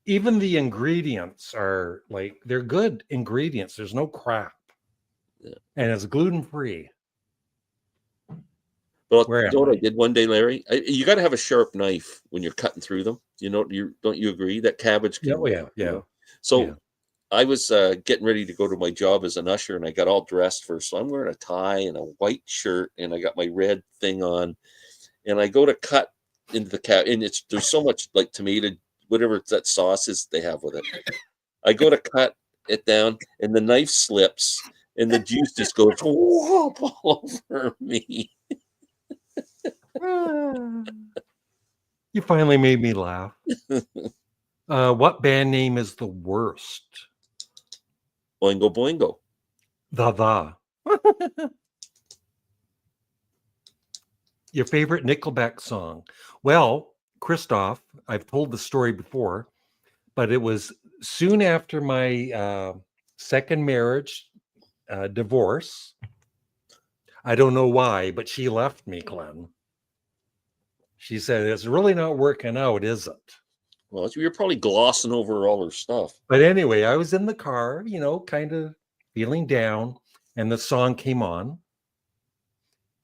even the ingredients are they're good ingredients. There's no crap. Yeah. And it's gluten-free. Well, you know what I did one day, Larry? You got to have a sharp knife when you're cutting through them. Don't you agree that cabbage? Yeah. So I was getting ready to go to my job as an usher, and I got all dressed first. So I'm wearing a tie and a white shirt, and I got my red thing on, and I go to cut into the cabbage, and there's so much tomato, whatever that sauce is they have with it. I go to cut it down, and the knife slips, and the juice just goes whoop all over me. You finally made me laugh. What band name is the worst? Boingo Boingo. The. Your favorite Nickelback song? Well, Christoph, I've told the story before, but it was soon after my second marriage, divorce. I don't know why, but she left me, Glenn. She said, it's really not working out, is it? Well, you're probably glossing over all her stuff. But anyway, I was in the car, kind of feeling down, and the song came on,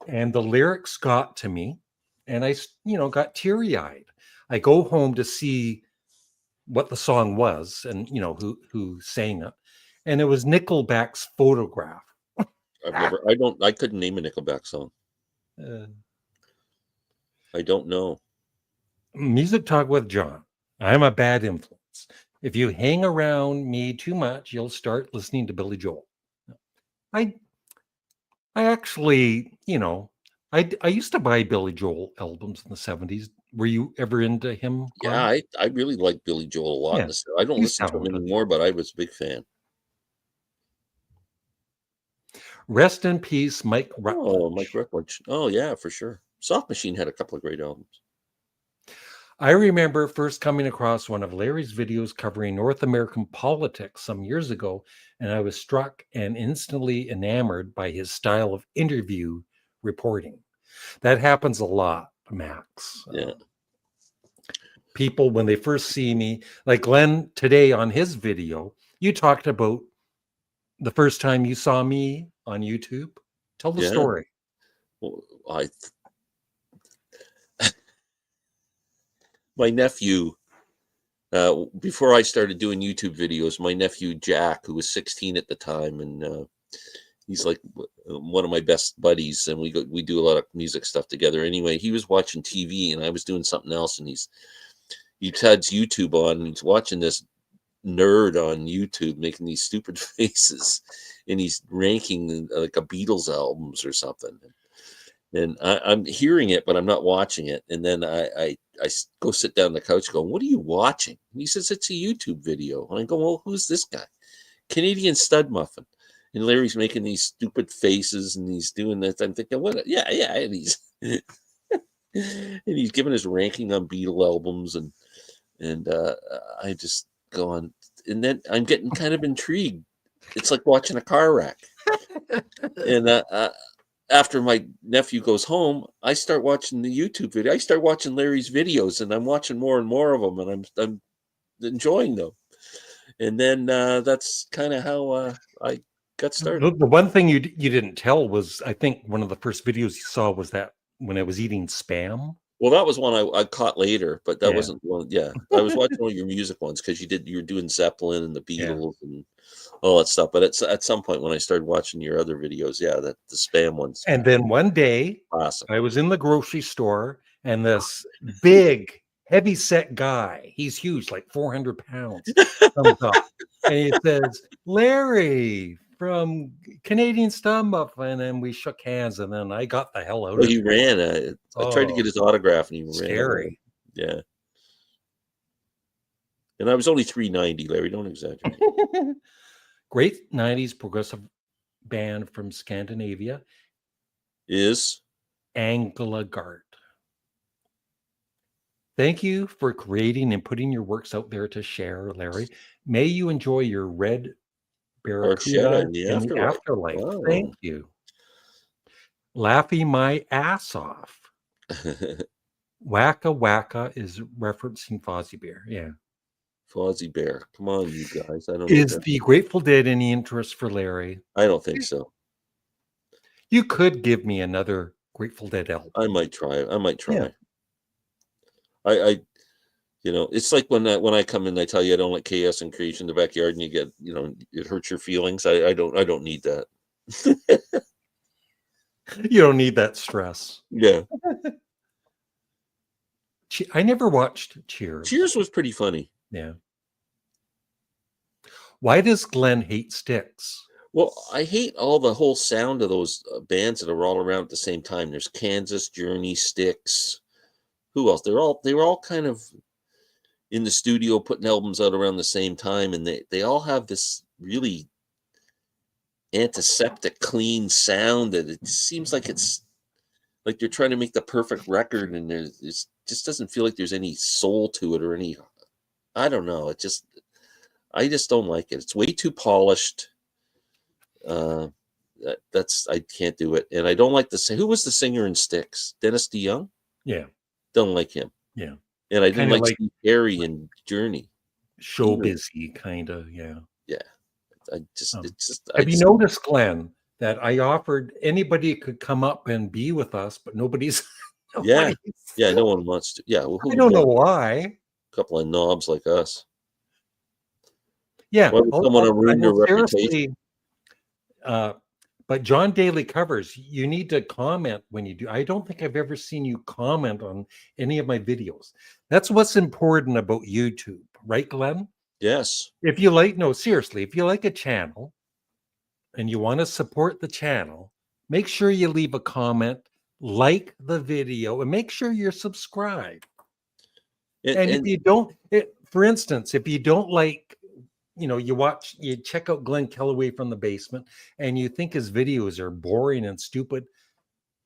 and the lyrics got to me, and I, got teary-eyed. I go home to see what the song was and, who sang it, and it was Nickelback's Photograph. I couldn't name a Nickelback song. I don't know. Music Talk with John. I'm a bad influence. If you hang around me too much, you'll start listening to Billy Joel. I actually, I used to buy Billy Joel albums in the 70s. Were you ever into him, Yeah, Glenn? I really like Billy Joel a lot. Yeah, I don't he's listen to him talented. anymore, but I was a big fan. Rest in peace, Mike Oh, Mike Rutledge. Rutledge. Oh, yeah, for sure. Soft Machine had a couple of great albums. I remember first coming across one of Larry's videos covering North American politics some years ago, and I was struck and instantly enamored by his style of interview reporting. That happens a lot, Max. Yeah. People, when they first see me, like Glenn today on his video, you talked about the first time you saw me on YouTube. Tell the Yeah. story. Well, my nephew, before I started doing YouTube videos, my nephew Jack, who was 16 at the time, and he's like one of my best buddies, and we do a lot of music stuff together. Anyway, he was watching TV, and I was doing something else, and he had YouTube on, and he's watching this nerd on YouTube making these stupid faces, and he's ranking like a Beatles albums or something. And I'm hearing it, but I'm not watching it. And then I go sit down on the couch going, "What are you watching?" And he says, "It's a YouTube video." And I go, "Well, who's this guy?" "Canadian Studmuffin." And Larry's making these stupid faces and he's doing this. I'm thinking, what? Yeah, yeah. And he's and he's giving his ranking on Beatle albums, and I just go on, and then I'm getting kind of intrigued. It's like watching a car wreck. And after my nephew goes home, I start watching the YouTube video. I start watching Larry's videos, and I'm watching more and more of them, and I'm enjoying them. And then that's kind of how I got started. The one thing you didn't tell was, I think one of the first videos you saw was that when I was eating Spam. Well, that was one I caught later, but that Yeah. wasn't one. Yeah, I was watching all your music ones because you were doing Zeppelin and the Yeah. Beatles and all that stuff. But at some point when I started watching your other videos, yeah, that the Spam ones, And then one day awesome. I was in the grocery store and this big, heavy set guy, he's huge, like 400 pounds, comes up and he says, "Larry from Canadian Studmuffin," and we shook hands, and then I got the hell out Well, of he there. ran. I tried to Oh, get his autograph, and he ran away. scary. Yeah, and I was only 390, Larry. Don't exaggerate. Great 90s progressive band from Scandinavia, Is Angela Gart. Thank you for creating and putting your works out there to share, Larry. May you enjoy your red Barchetta barracuda in the in the afterlife. afterlife. Wow. Thank you. Laughing my ass off. Wacka Wacka is referencing Fozzie Bear. Yeah. Fozzie Bear. Come on, you guys. I don't know. Is the Grateful Dead any interest for Larry? I don't think so. You could give me another Grateful Dead album. I might try. I might try. Yeah. I it's like when I come in, I tell you I don't like chaos and creation in the backyard, and you get, it hurts your feelings. I don't need that. You don't need that stress. Yeah. I never watched Cheers. Cheers was pretty funny. Yeah. Why does Glenn hate Styx? Well, I hate all the whole sound of those bands that are all around at the same time. There's Kansas, Journey, Styx. Who else? They were all kind of in the studio putting albums out around the same time, and they all have this really antiseptic, clean sound that it seems like it's like they're trying to make the perfect record, and it just doesn't feel like there's any soul to it or any. I don't know. I just don't like it. It's way too polished. I can't do it, and I don't like who was the singer in Styx? Dennis DeYoung. Yeah. Don't like him. Yeah. And I didn't Kinda like like Steve Perry in Journey. Show busy, kind of. Yeah. Yeah. It's just. Have you noticed, Glenn, that I offered anybody could come up and be with us, but nobody's. Yeah. Yeah. No one wants to. Yeah. Well, I don't know why. A couple of knobs like us. Yeah. Why would someone ruin their reputation? But John Daly Covers, you need to comment when you do. I don't think I've ever seen you comment on any of my videos. That's what's important about YouTube, right, Glenn? Yes. If you like, no, seriously, if you like a channel and you want to support the channel, make sure you leave a comment, like the video, and make sure you're subscribed. And if And you don't, for instance, if you don't like, you check out Glenn Kellaway from the basement and you think his videos are boring and stupid,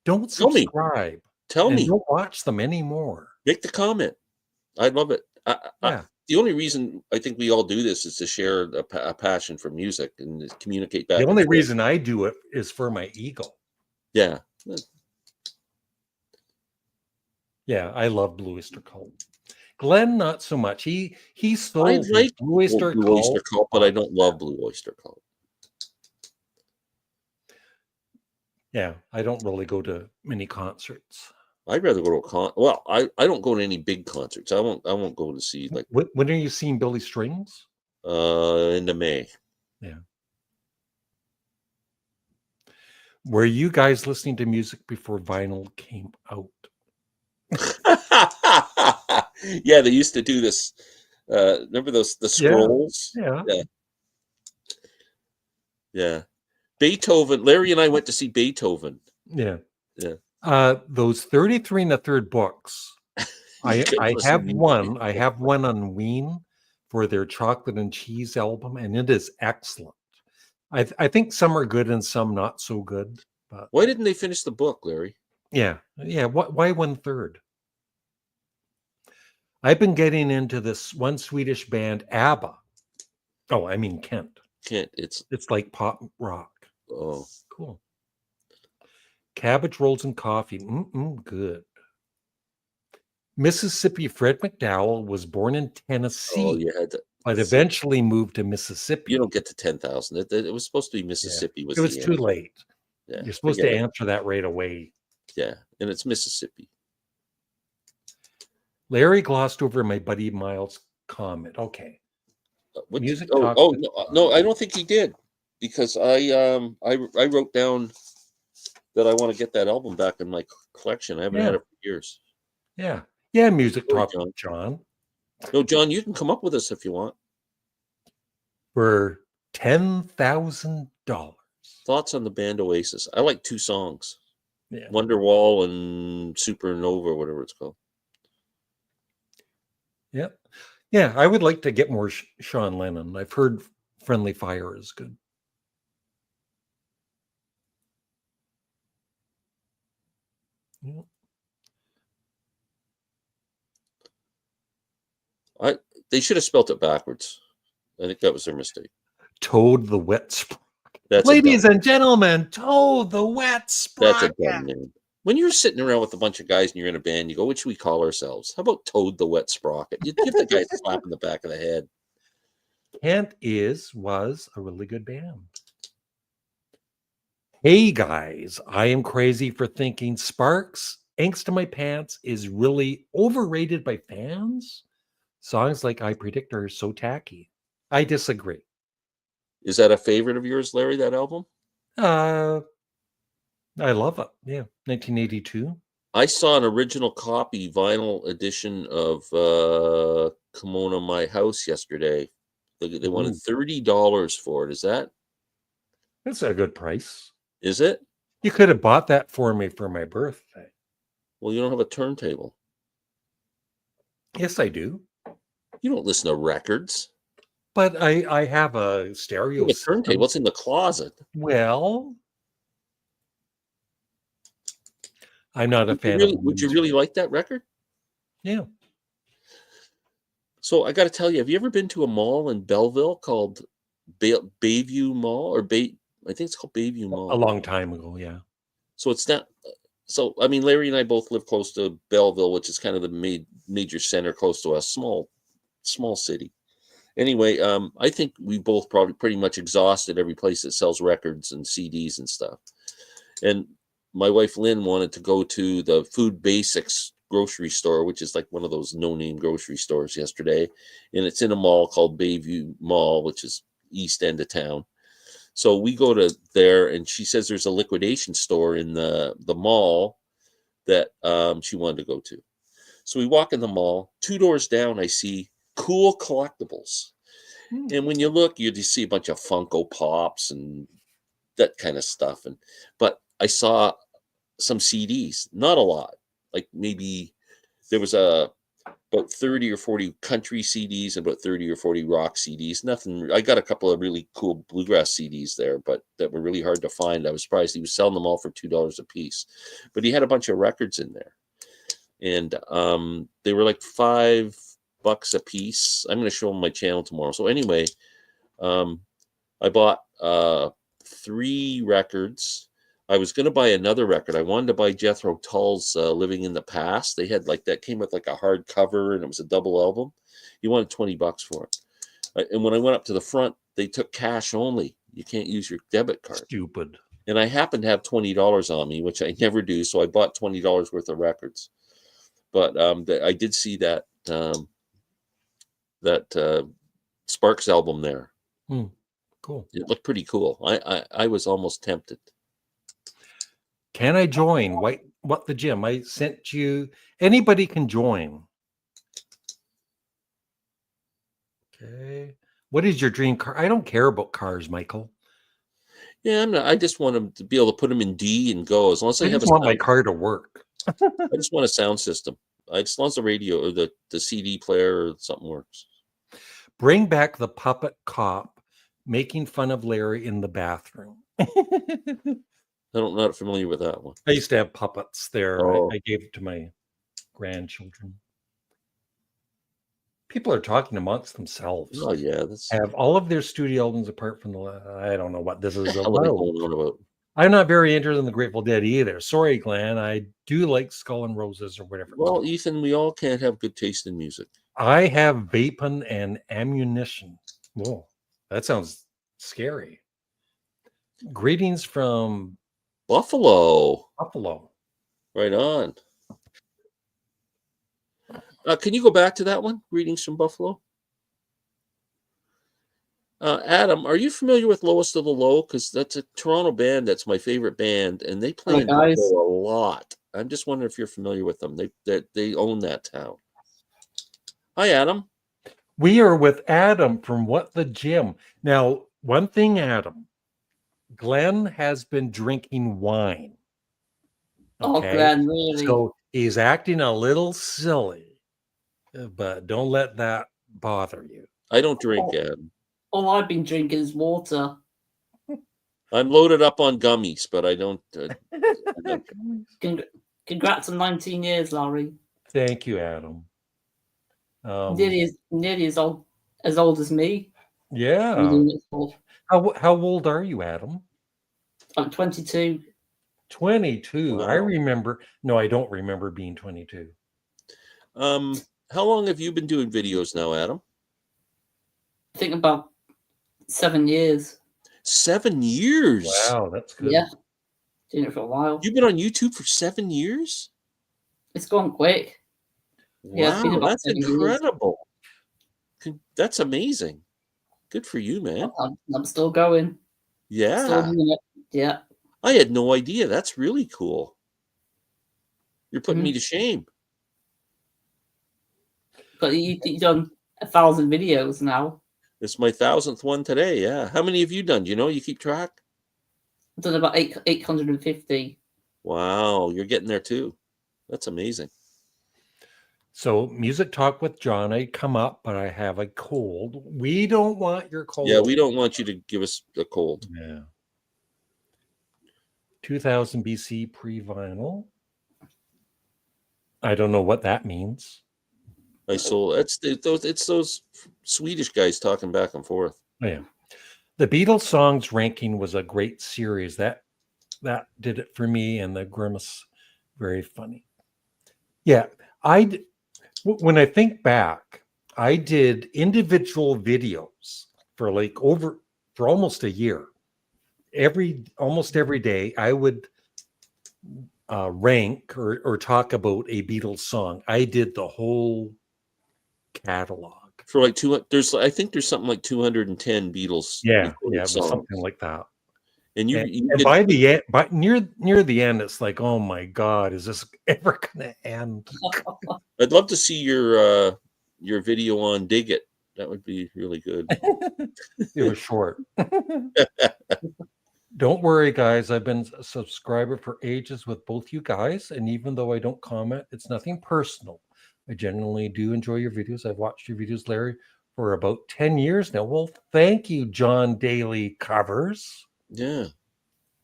don't tell me, subscribe tell and me, don't watch them anymore. make the comment. I love it. Yeah. The only reason I think we all do this is to share a passion for music and to communicate The back and only forth. reason I do it is for my ego. Yeah. Yeah, I love Blue Oyster Cult. Glenn, not so much. He I sold his like Blue Oyster Blue Oyster Cult, but I don't love podcast. Blue Oyster Cult. Yeah, I don't really go to many concerts. I'd rather go to a well, I don't go to any big concerts. I won't go to see like When are you seeing Billy Strings? into May. Yeah. Were you guys listening to music before vinyl came out? Yeah, they used to do this. Remember the scrolls? Yeah. Yeah. Beethoven. Larry and I went to see Beethoven. Yeah. Yeah. Those 33 and a third books. I have one. I have one on Ween for their chocolate and cheese album, and it is excellent. I think some are good and some not so good. But why didn't they finish the book, Larry? Yeah. Why 1/3? I've been getting into this one Swedish band, ABBA. Oh, I mean Kent. It's like pop rock. Oh, cool. Cabbage rolls and coffee. Good. Mississippi Fred McDowell was born in Tennessee, but eventually moved to Mississippi. You don't get to 10,000. It was supposed to be Mississippi. It was too late. Yeah, you're supposed to answer that right away. Yeah, and it's Mississippi. Larry glossed over my buddy Miles' comment. Okay. Music. No, I don't think he did, because I wrote down that I want to get that album back in my collection. I haven't had it for years. Yeah, music talk, John. No, John, you can come up with us if you want. For $10,000. Thoughts on the band Oasis? I like 2 songs. Yeah. Wonderwall and Supernova, whatever it's called. Yep. Yeah, I would like to get more Sean Lennon. I've heard Friendly Fire is good. Yeah. They should have spelt it backwards. I think that was their mistake. Toad the Wet Sprocket. That's Ladies and gentlemen, Toad the Wet Sprocket. That's a dumb name. When you're sitting around with a bunch of guys and you're in a band, you go, what should we call ourselves? How about Toad the Wet Sprocket? You give the guy a slap in the back of the head. Kent was a really good band. Hey guys, I am crazy for thinking Sparks, Angst to My Pants is really overrated by fans. Songs like I Predict are so tacky. I disagree. Is that a favorite of yours, Larry, that album? I love it. Yeah. 1982. I saw an original copy vinyl edition of Kimono My House yesterday. They wanted $30 for it. That's a good price. Is it? You could have bought that for me for my birthday. Well, you don't have a turntable. Yes, I do. You don't listen to records. But I have a stereo. You have a turntable. It's in the closet. Well, I'm not a fan of. Would you really like that record? Yeah. So I got to tell you, have you ever been to a mall in Belleville called Bayview Mall, or I think it's called Bayview Mall. A long time ago, yeah. So it's not. So I mean, Larry and I both live close to Belleville, which is kind of the major center close to us, small city. Anyway, I think we both probably pretty much exhausted every place that sells records and CDs and stuff. And my wife Lynn wanted to go to the Food Basics grocery store, which is like one of those no-name grocery stores, yesterday. And it's in a mall called Bayview Mall, which is east end of town. So we go to there, and she says there's a liquidation store in the mall that she wanted to go to. So we walk in the mall. 2 doors down, I see Cool Collectibles. And when you look, you just see a bunch of Funko Pops and that kind of stuff. But I saw some CDs, not a lot. Like maybe there was about 30 or 40 country CDs and about 30 or 40 rock CDs. Nothing. I got a couple of really cool bluegrass CDs there, but that were really hard to find. I was surprised he was selling them all for $2 a piece. But he had a bunch of records in there, and they were like $5 a piece. I'm going to show them my channel tomorrow. So anyway, I bought 3 records. I was going to buy another record. I wanted to buy Jethro Tull's Living in the Past. They had like that came with like a hard cover and it was a double album. He wanted $20 for it. And when I went up to the front, they took cash only. You can't use your debit card. Stupid. And I happened to have $20 on me, which I never do. So I bought $20 worth of records. But I did see that Sparks album there. Cool. It looked pretty cool. I was almost tempted. Can I join? What the gym? I sent you. Anybody can join. Okay. What is your dream car? I don't care about cars, Michael. Yeah, I just want them to be able to put them in D and go. As long as I just want my car to work. I just want a sound system. As long as the radio or the CD player or something works. Bring back the puppet cop making fun of Larry in the bathroom. I'm not familiar with that one. I used to have puppets there. Oh. I gave it to my grandchildren. People are talking amongst themselves. Oh yeah, have all of their studio albums apart from I don't know what this is about. I'm not very interested in the Grateful Dead either. Sorry, Glenn. I do like Skull and Roses or whatever. Well, Ethan, we all can't have good taste in music. I have Vaping and Ammunition. Whoa, that sounds scary. Greetings from Buffalo. Right on. Can you go back to that one? Greetings from Buffalo. Adam, are you familiar with Lowest of the Low? Because that's a Toronto band. That's my favorite band, and they play in Buffalo a lot. I'm just wondering if you're familiar with them. They own that town. Hi, Adam. We are with Adam from What the Gym. Now, one thing, Adam. Glenn has been drinking wine. Okay? Oh, Glenn, really? So he's acting a little silly, but don't let that bother you. I don't drink, Adam. All I've been drinking is water. I'm loaded up on gummies, but I don't. Congrats on 19 years, Larry. Thank you, Adam. Nearly as old as me. Yeah. How old are you, Adam? I'm 22. 22. Wow. I remember. No, I don't remember being 22. How long have you been doing videos now, Adam? I think about 7 years. 7 years? Wow, that's good. Yeah. Doing it for a while. You've been on YouTube for 7 years? It's gone quick. Wow, yeah, that's incredible. That's amazing. Good for you, man. I'm still going. Yeah. Still doing it. Yeah. I had no idea. That's really cool. You're putting me to shame. But you've done 1,000 videos now. It's my 1,000th one today. Yeah. How many have you done? Do you know? You keep track? I've done about 850. Wow. You're getting there too. That's amazing. So, Music Talk with John, I come up, but I have a cold. We don't want your cold. Yeah, we don't want you to give us a cold. Yeah. 2000 BC pre-vinyl. I don't know what that means. It's those Swedish guys talking back and forth. Oh, yeah. The Beatles songs ranking was a great series. That did it for me, and the Grimace, very funny. Yeah, when I think back, I did individual videos for almost a year. Almost every day, I would rank or talk about a Beatles song. I did the whole catalog for like I think there's something like 210 Beatles. Yeah, it was something like that. And by the end, near the end, it's like, oh my God, is this ever going to end? I'd love to see your video on Dig It That would be really good. It was short. Don't worry, guys. I've been a subscriber for ages with both you guys, and even though I don't comment, it's nothing personal. I genuinely do enjoy your videos. I've watched your videos, Larry, for about 10 years now. Well, thank you, John Daly Covers. Yeah,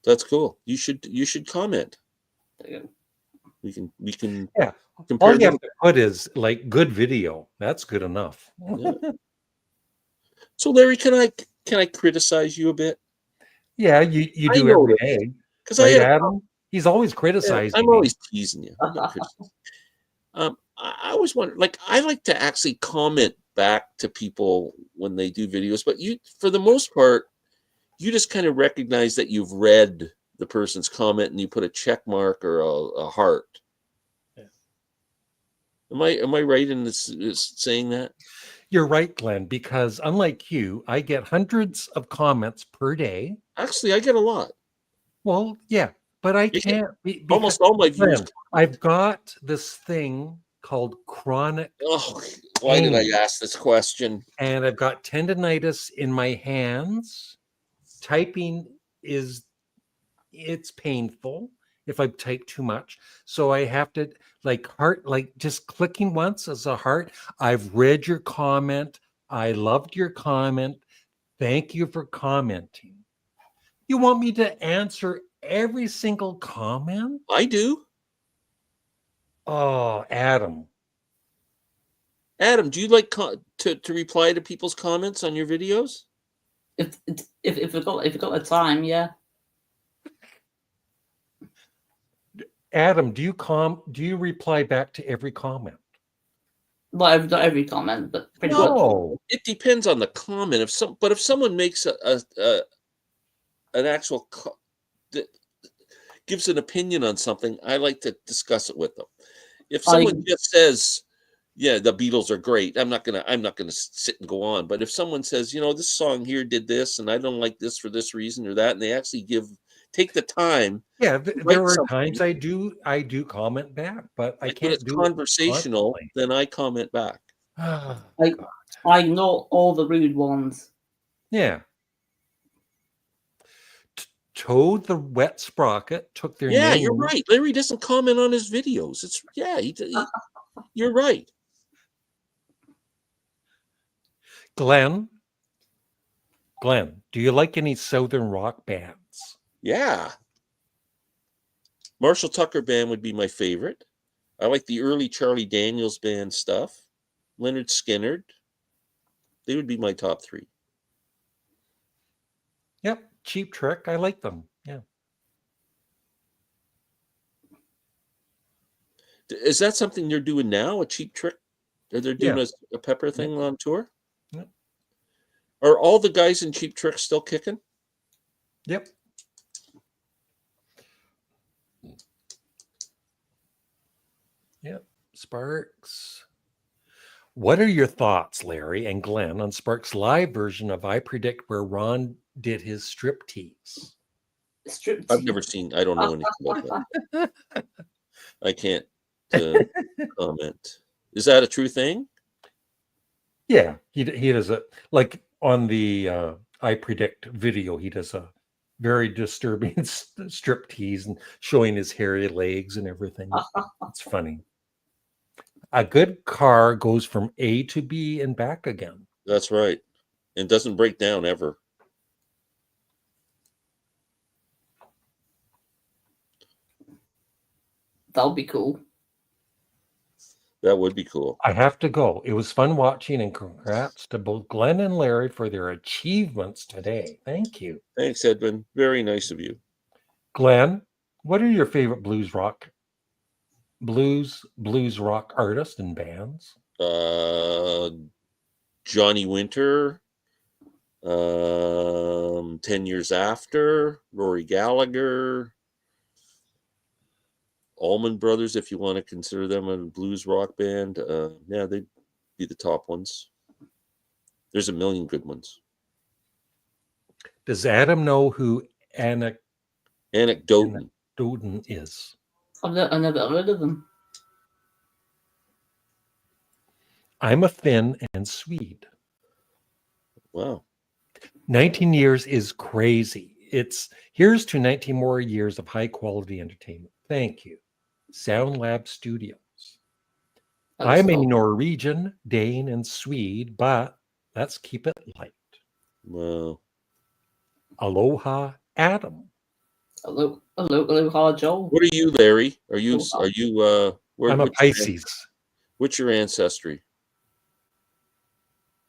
that's cool. You should comment. We can Yeah. compare. All you have to put is like good video. That's good enough. Yeah. So, Larry, can I criticize you a bit? Yeah, you I do know every this, day. 'cause I Right, had Adam? He's always yeah, criticizing I'm me. always teasing you. I'm not criticizing. I always wonder, like, I like to actually comment back to people when they do videos, but you, for the most part, you just kind of recognize that you've read the person's comment and you put a check mark or a heart. Yeah. Am I right in this saying that? You're right, Glenn, because unlike you, I get hundreds of comments per day. Actually, I get a lot. Well, yeah, but I I get can't because almost all my viewers. Glenn, I've got this thing called chronic Oh, why did I pain, ask this question? and I've got tendonitis in my hands. Typing it's painful if I type too much. So I have to like just clicking once as a heart. I've read your comment. I loved your comment. Thank you for commenting. You want me to answer every single comment? I do. Oh, Adam. Adam, do you like to reply to people's comments on your videos? If you've got the time, yeah. Adam, do you reply back to every comment? Well, not every comment, but pretty much. No. It depends on the comment. If someone makes an actual that gives an opinion on something, I like to discuss it with them. If someone just says, "Yeah, the Beatles are great," I'm not gonna sit and go on. But if someone says, "This song here did this, and I don't like this for this reason or that," and they actually take the time. Yeah, to there write are something, times I do comment back, but I when can't it's do it conversational, constantly. then I comment back. Ah, God. I ignore all the rude ones. Yeah. Toad the Wet Sprocket took their Yeah, name. you're right. Larry doesn't comment on his videos. You're right. Glenn, do you like any Southern rock bands? Yeah. Marshall Tucker Band would be my favorite. I like the early Charlie Daniels Band stuff. Leonard Skinner. They would be my top 3. Yep, Cheap Trick. I like them. Yeah. Is that something they're doing now? A Cheap Trick? Are they doing a Pepper thing on tour? Yep. Are all the guys in Cheap Trick still kicking? Yep. Yep. Sparks. What are your thoughts, Larry and Glenn, on Sparks' live version of I Predict, where Ron did his striptease? I've never seen. I don't know anything about that. I can't comment. Is that a true thing? Yeah, he does a like on the I Predict video. He does a very disturbing striptease and showing his hairy legs and everything. It's funny. A good car goes from A to B and back again. That's right. And doesn't break down ever. That'll be cool. That would be cool. I have to go. It was fun watching, and congrats to both Glenn and Larry for their achievements today. Thank you. Thanks, Edwin. Very nice of you. Glenn, what are your favorite blues rock artists and bands? Johnny Winter, 10 Years After, Rory Gallagher, Allman Brothers, if you want to consider them a blues rock band. Yeah, they'd be the top ones. There's a million good ones. Does Adam know who Anecdote. Doden is? I've never heard of them. I'm a Finn and Swede. Wow. 19 years is crazy. Here's to 19 more years of high quality entertainment. Thank you. Sound Lab Studios. I'm a Norwegian, Dane, and Swede, but let's keep it light. Wow. Aloha, Adam. Aloha, Joel. What are you, Larry? Are you I'm a Pisces. What's your ancestry?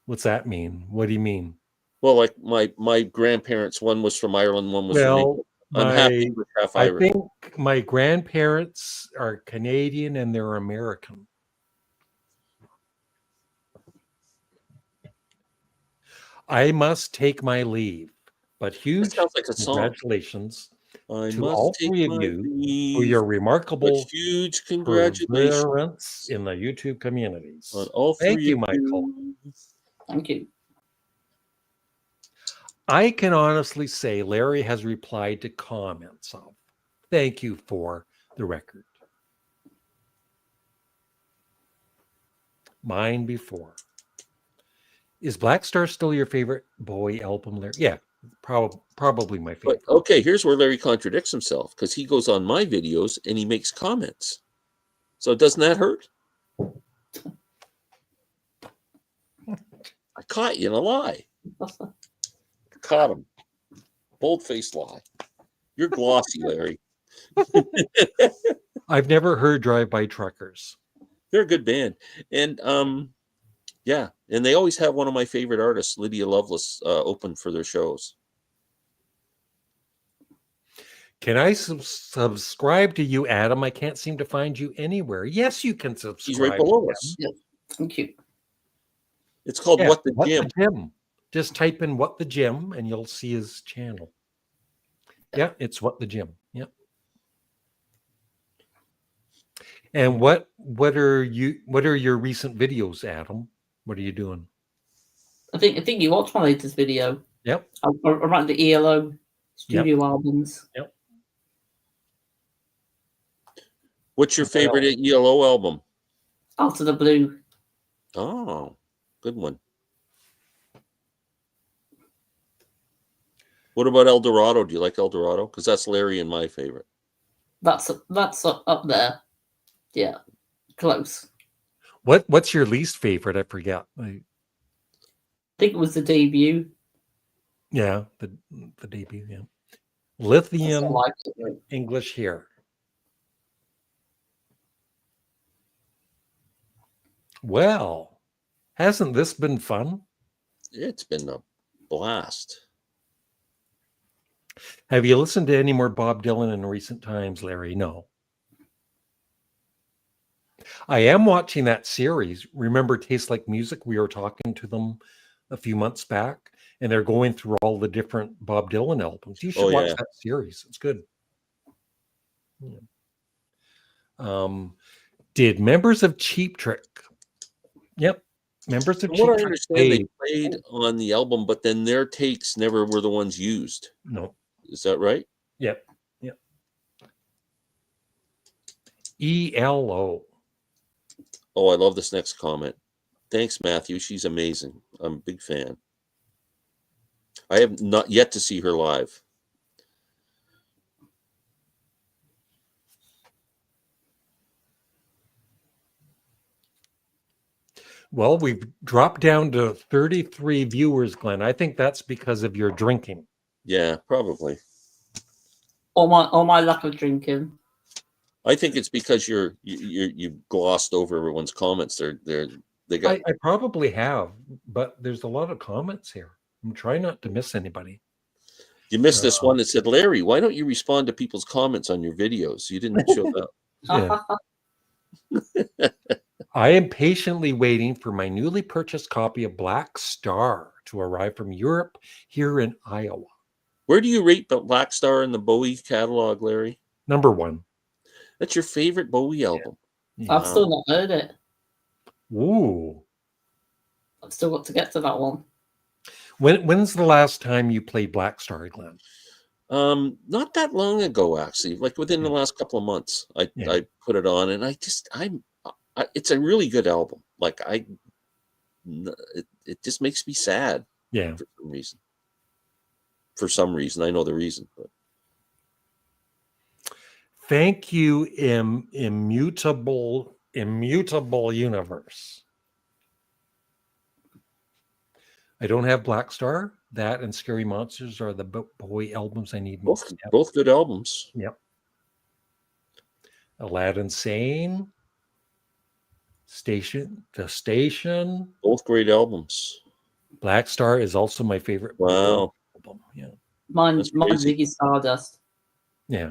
What's that mean? What do you mean? Well, like my grandparents, one was from Ireland, one was from England. I'm half English, half Irish. I think my grandparents are Canadian and they're American. I must take my leave, but huge congratulations to all three of you for your remarkable huge congratulations perseverance in the YouTube communities. On all three. Thank you, Michael. Thank you. I can honestly say Larry has replied to comments of. Thank you for the record. Mine before. Is Black Star still your favorite Bowie album, Larry? Yeah, probably my favorite. But, okay, here's where Larry contradicts himself, because he goes on my videos and he makes comments. So doesn't that hurt? I caught you in a lie. Caught him. Bold-faced lie. You're glossy, Larry. I've never heard Drive-By Truckers. They're a good band. And yeah, and they always have one of my favorite artists, Lydia Lovelace, open for their shows. Can I subscribe to you, Adam? I can't seem to find you anywhere. Yes, you can subscribe. He's right below us. Yes. Thank you. It's called What the Gym. Just type in What the Gym and you'll see his channel. Yeah, it's What the Gym. Yep. And what are your recent videos, Adam? What are you doing? I think you watched my latest video. Yep. Around the ELO studio albums. Yep. What's your favorite ELO album? Out of the Blue. Oh, good one. What about El Dorado? Do you like El Dorado? Because that's Larry and my favorite. That's up there. Yeah, close. What's your least favorite? I forget. I think it was the debut. Yeah, the debut. Yeah, Lithium English here. Well, hasn't this been fun? It's been a blast. Have you listened to any more Bob Dylan in recent times, Larry? No. I am watching that series. Remember Taste Like Music? We were talking to them a few months back, and they're going through all the different Bob Dylan albums. You should watch that series. It's good. Did members of Cheap Trick? Yep. Members of Cheap Trick. What I understand, they played on the album, but then their takes never were the ones used. No. Is that right? Yep. Yep. ELO. Oh, I love this next comment. Thanks, Matthew. She's amazing. I'm a big fan. I have not yet to see her live. Well, we've dropped down to 33 viewers, Glenn. I think that's because of your drinking. Yeah, probably. Or my lack of drinking. I think it's because you glossed over everyone's comments. They got. I probably have, but there's a lot of comments here. I'm trying not to miss anybody. You missed this one that said, Larry, why don't you respond to people's comments on your videos? You didn't show up. Yeah. I am patiently waiting for my newly purchased copy of Black Star to arrive from Europe here in Iowa. Where do you rate Black Star in the Bowie catalog, Larry? Number 1. That's your favorite Bowie album. Yeah. I've still not heard it. Ooh. I've still got to get to that one. When's the last time you played Black Star, Glenn? Not that long ago, actually. Like within the last couple of months, I put it on, and it's a really good album. Like it just makes me sad. Yeah. for some reason. For some reason, I know the reason. But Thank you, immutable universe. I don't have Black Star. That and Scary Monsters are the Bowie albums I need most. both good albums. Yep. Aladdin Sane. The Station. Both great albums. Black Star is also my favorite Wow. album. Yeah. Mine's Ziggy Stardust. Yeah.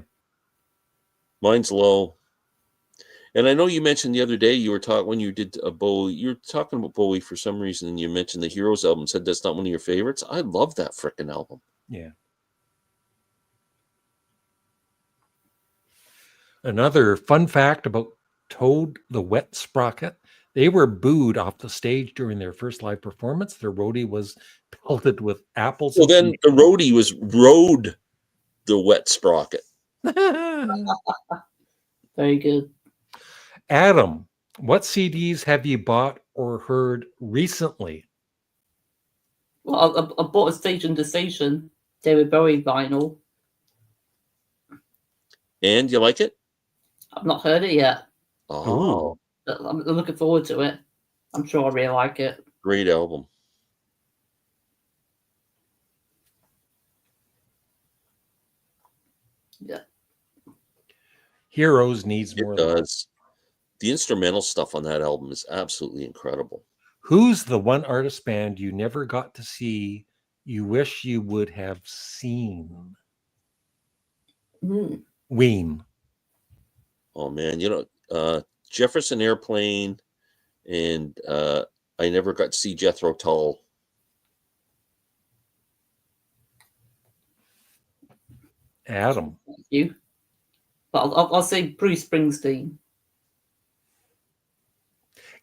Mine's Low. And I know you mentioned the other day you were talking when you did a Bowie. You were talking about Bowie for some reason, and you mentioned the Heroes album. Said that's not one of your favorites. I love that frickin' album. Yeah. Another fun fact about Toad the Wet Sprocket: they were booed off the stage during their first live performance. Their roadie was pelted with apples. Well, then the roadie was Rode the Wet Sprocket. Very good. Adam, what CDs have you bought or heard recently? Well, I bought a Station to Station David Bowie vinyl. And you like it? I've not heard it yet. Oh, But I'm looking forward to it. I'm sure I really like it. great album. Yeah. Heroes needs more. It does. The instrumental stuff on that album is absolutely incredible. Who's the one artist band you never got to see you wish you would have seen? Ween. Oh man, Jefferson Airplane, and I never got to see Jethro Tull. Adam. Thank you. But I'll say Bruce Springsteen.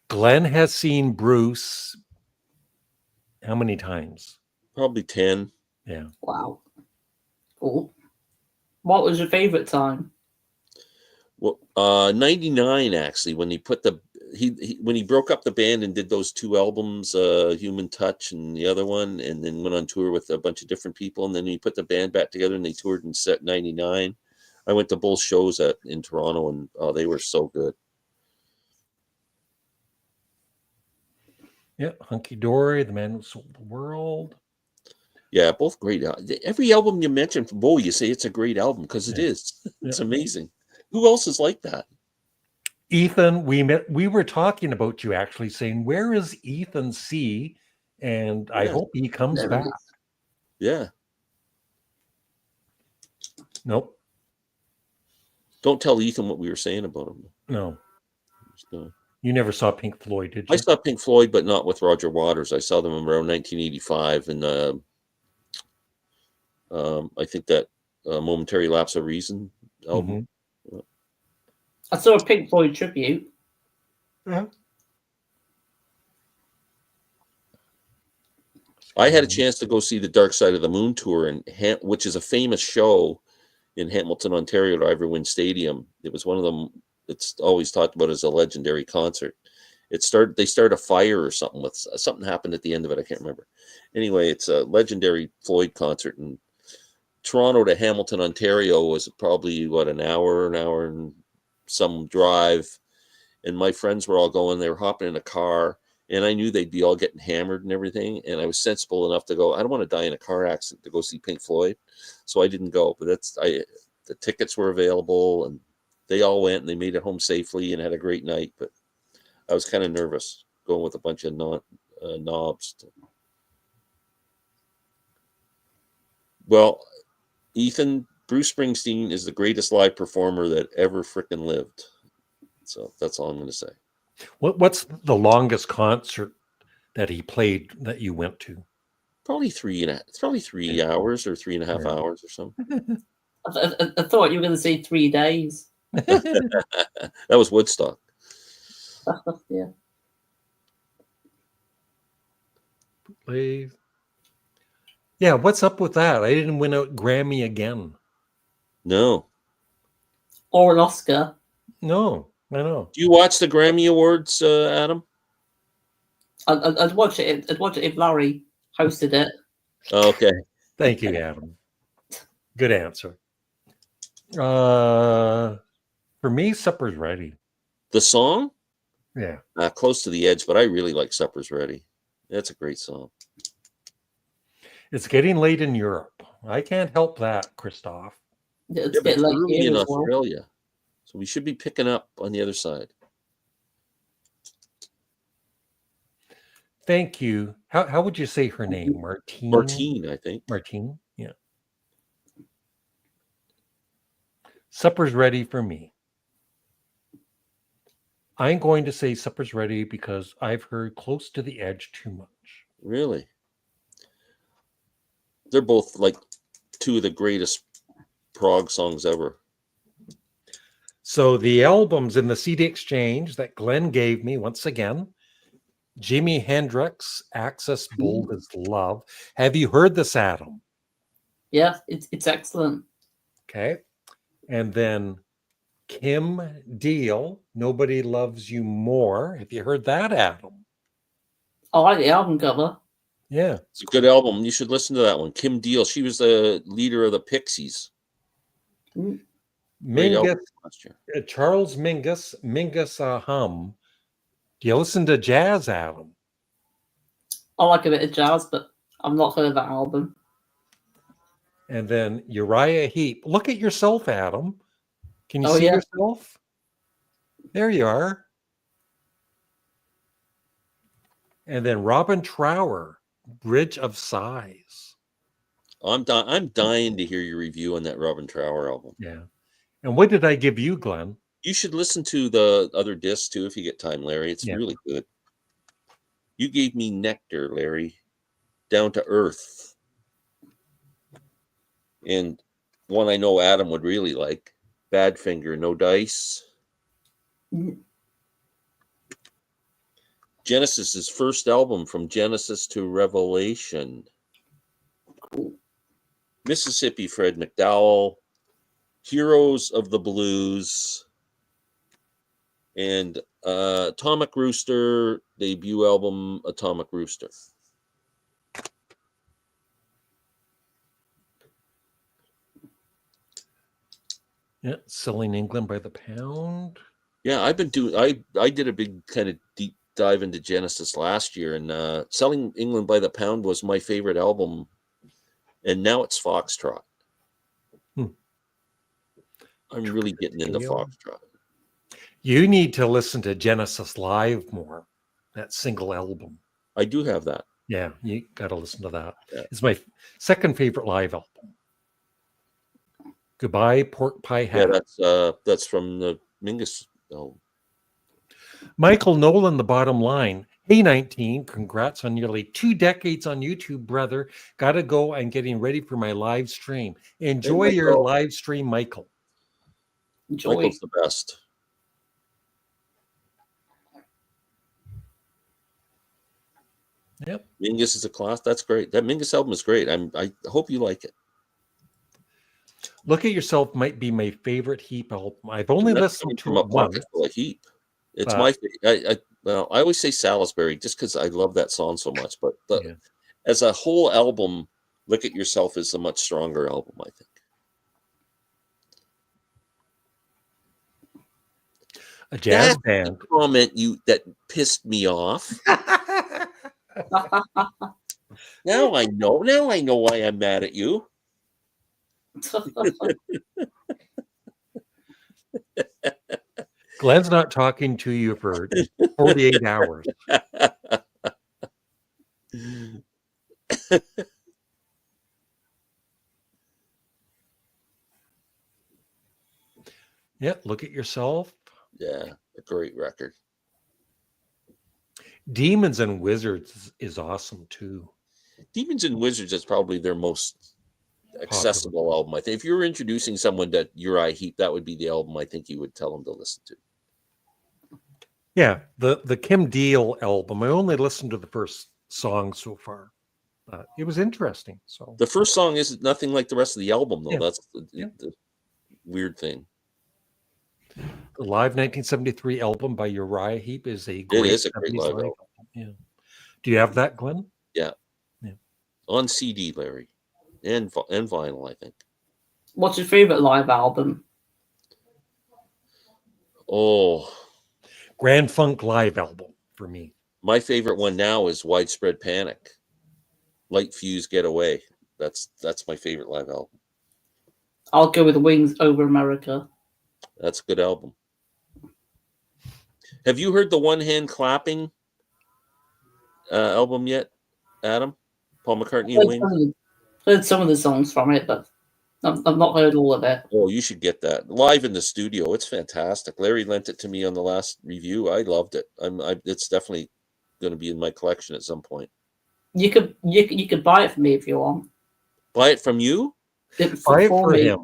Glenn has seen Bruce how many times? Probably 10. Yeah. Wow. Cool. What was your favorite time? Well, 99 actually, when he put when he broke up the band and did those two albums, Human Touch and the other one, and then went on tour with a bunch of different people, and then he put the band back together and they toured in set 99. I went to both shows in Toronto, and they were so good. Yeah, Hunky Dory, The Man Who Sold the World. Yeah, both great. Every album you mention from Bowie, you say it's a great album because it is. It's amazing. Who else is like that? Ethan, we were talking about you actually saying, where is Ethan C? And I hope he comes back. Yeah. Nope. Don't tell Ethan what we were saying about him. No. You never saw Pink Floyd, did you? I saw Pink Floyd, but not with Roger Waters. I saw them around 1985, and I think that Momentary Lapse of Reason album. Mm-hmm. I saw a Pink Floyd tribute. Yeah. I had a chance to go see the Dark Side of the Moon tour, which is a famous show in Hamilton, Ontario, at Ivor Stadium. It was one of them. It's always talked about as a legendary concert. They started a fire or something something happened at the end of it. I can't remember. Anyway, it's a legendary Floyd concert, and Toronto to Hamilton, Ontario was probably an hour and some drive. And my friends were all going. They were hopping in a car, and I knew they'd be all getting hammered and everything. And I was sensible enough to go, I don't want to die in a car accident to go see Pink Floyd, so I didn't go. But the tickets were available, and they all went, and they made it home safely and had a great night. But I was kind of nervous going with a bunch of knobs. Well, Ethan, Bruce Springsteen is the greatest live performer that ever frickin' lived. So that's all I'm going to say. What's the longest concert that he played that you went to? Probably 3 hours or 3.5 hours or something. I thought you were going to say 3 days. That was Woodstock. Yeah. Yeah, what's up with that? I didn't win a Grammy again. No. Or an Oscar. No, I know. Do you watch the Grammy Awards, Adam? I'd watch it. I'd watch it if Larry hosted it. Okay. Thank you, Adam. Good answer. For me, supper's ready. The song? Yeah. Close to the Edge, but I really like Supper's Ready. That's a great song. It's getting late in Europe. I can't help that, Christoph. It's Yeah, a but bit it's late early here in as well. Australia. So we should be picking up on the other side. Thank you. How would you say her name? Martine? Martine, I think. Martine? Yeah. Supper's ready for me. I'm going to say supper's ready because I've heard Close to the Edge too much. Really? They're both like two of the greatest prog songs ever. So the albums in the CD exchange that Glenn gave me, once again, Jimi Hendrix, Access Bold as Love. Have you heard this, Adam? Yeah, it's excellent. Okay. And then Kim Deal, Nobody Loves You More. Have you heard that, Adam? I like the album cover. Yeah. It's a good album. You should listen to that one. Kim Deal. She was the leader of the Pixies. Mm. Great album Mingus, last year. Charles Mingus Hum. Do you listen to jazz, Adam? I like a bit of jazz, but I've not heard that album. And then Uriah Heep. Look at yourself, Adam. Can you Oh, see yeah. yourself? There you are. And then Robin Trower, Bridge of Sighs. I'm dying to hear your review on that Robin Trower album. Yeah. And what did I give you, Glenn? You should listen to the other discs too if you get time, Larry. It's Yeah. really good. You gave me Nectar, Larry. Down to Earth. And one I know Adam would really like, Badfinger, No Dice. Mm. Genesis's first album, From Genesis to Revelation. Cool. Mississippi Fred McDowell, Heroes of the Blues, and Atomic Rooster, debut album, Atomic Rooster. Yeah, Selling England by the Pound. Yeah, I've been doing. I did a big kind of deep dive into Genesis last year, and Selling England by the Pound was my favorite album, and now it's Foxtrot. I'm really getting into Foxtrot. You need to listen to Genesis live more. That single album. I do have that. Yeah, you got to listen to that. Yeah. It's my second favorite live album. Goodbye, Pork Pie Hat. Yeah, that's from the Mingus album. Michael Nolan, The Bottom Line. Hey, 19, congrats on nearly 2 decades on YouTube, brother. Got to go. I'm getting ready for my live stream. Enjoy your live stream, Michael. Enjoy. Michael's the best. Yep. Mingus is a class. That's great. That Mingus album is great. I hope you like it. Look at Yourself might be my favorite Heap album. I've only listened to it once. A Heap. It's my favorite. I always say Salisbury just because I love that song so much. But as a whole album, Look at Yourself is a much stronger album, I think. A jazz band. Comment that pissed me off. Now I know. Now I know why I'm mad at you. Glenn's not talking to you for 48 hours. Yeah, Look at Yourself. Yeah, a great record. Demons and Wizards is awesome too. Demons and Wizards is probably their most accessible album. I think if you were introducing someone to Uriah Heep, that would be the album I think you would tell them to listen to. Yeah, the Kim Deal album. I only listened to the first song so far. It was interesting. So the first song is nothing like the rest of the album, though. Yeah. That's the weird thing. The live 1973 album by Uriah Heep is a great, live album. Yeah. Do you have that, Glenn? Yeah. on CD, Larry, and vinyl, I think. What's your favorite live album? Oh, Grand Funk Live album for me. my favorite one now is Widespread Panic. Light Fuse, Get Away. That's my favorite live album. I'll go with Wings Over America. That's a good album. Have you heard the One Hand Clapping album yet, Adam? Paul McCartney and Wings? Heard some of the songs from it, but I've not heard all of it. Oh, you should get that live in the studio. It's fantastic. Larry lent it to me on the last review. I loved it. It's definitely going to be in my collection at some point. You could buy it for me if you want. Buy it from you? Buy it for him.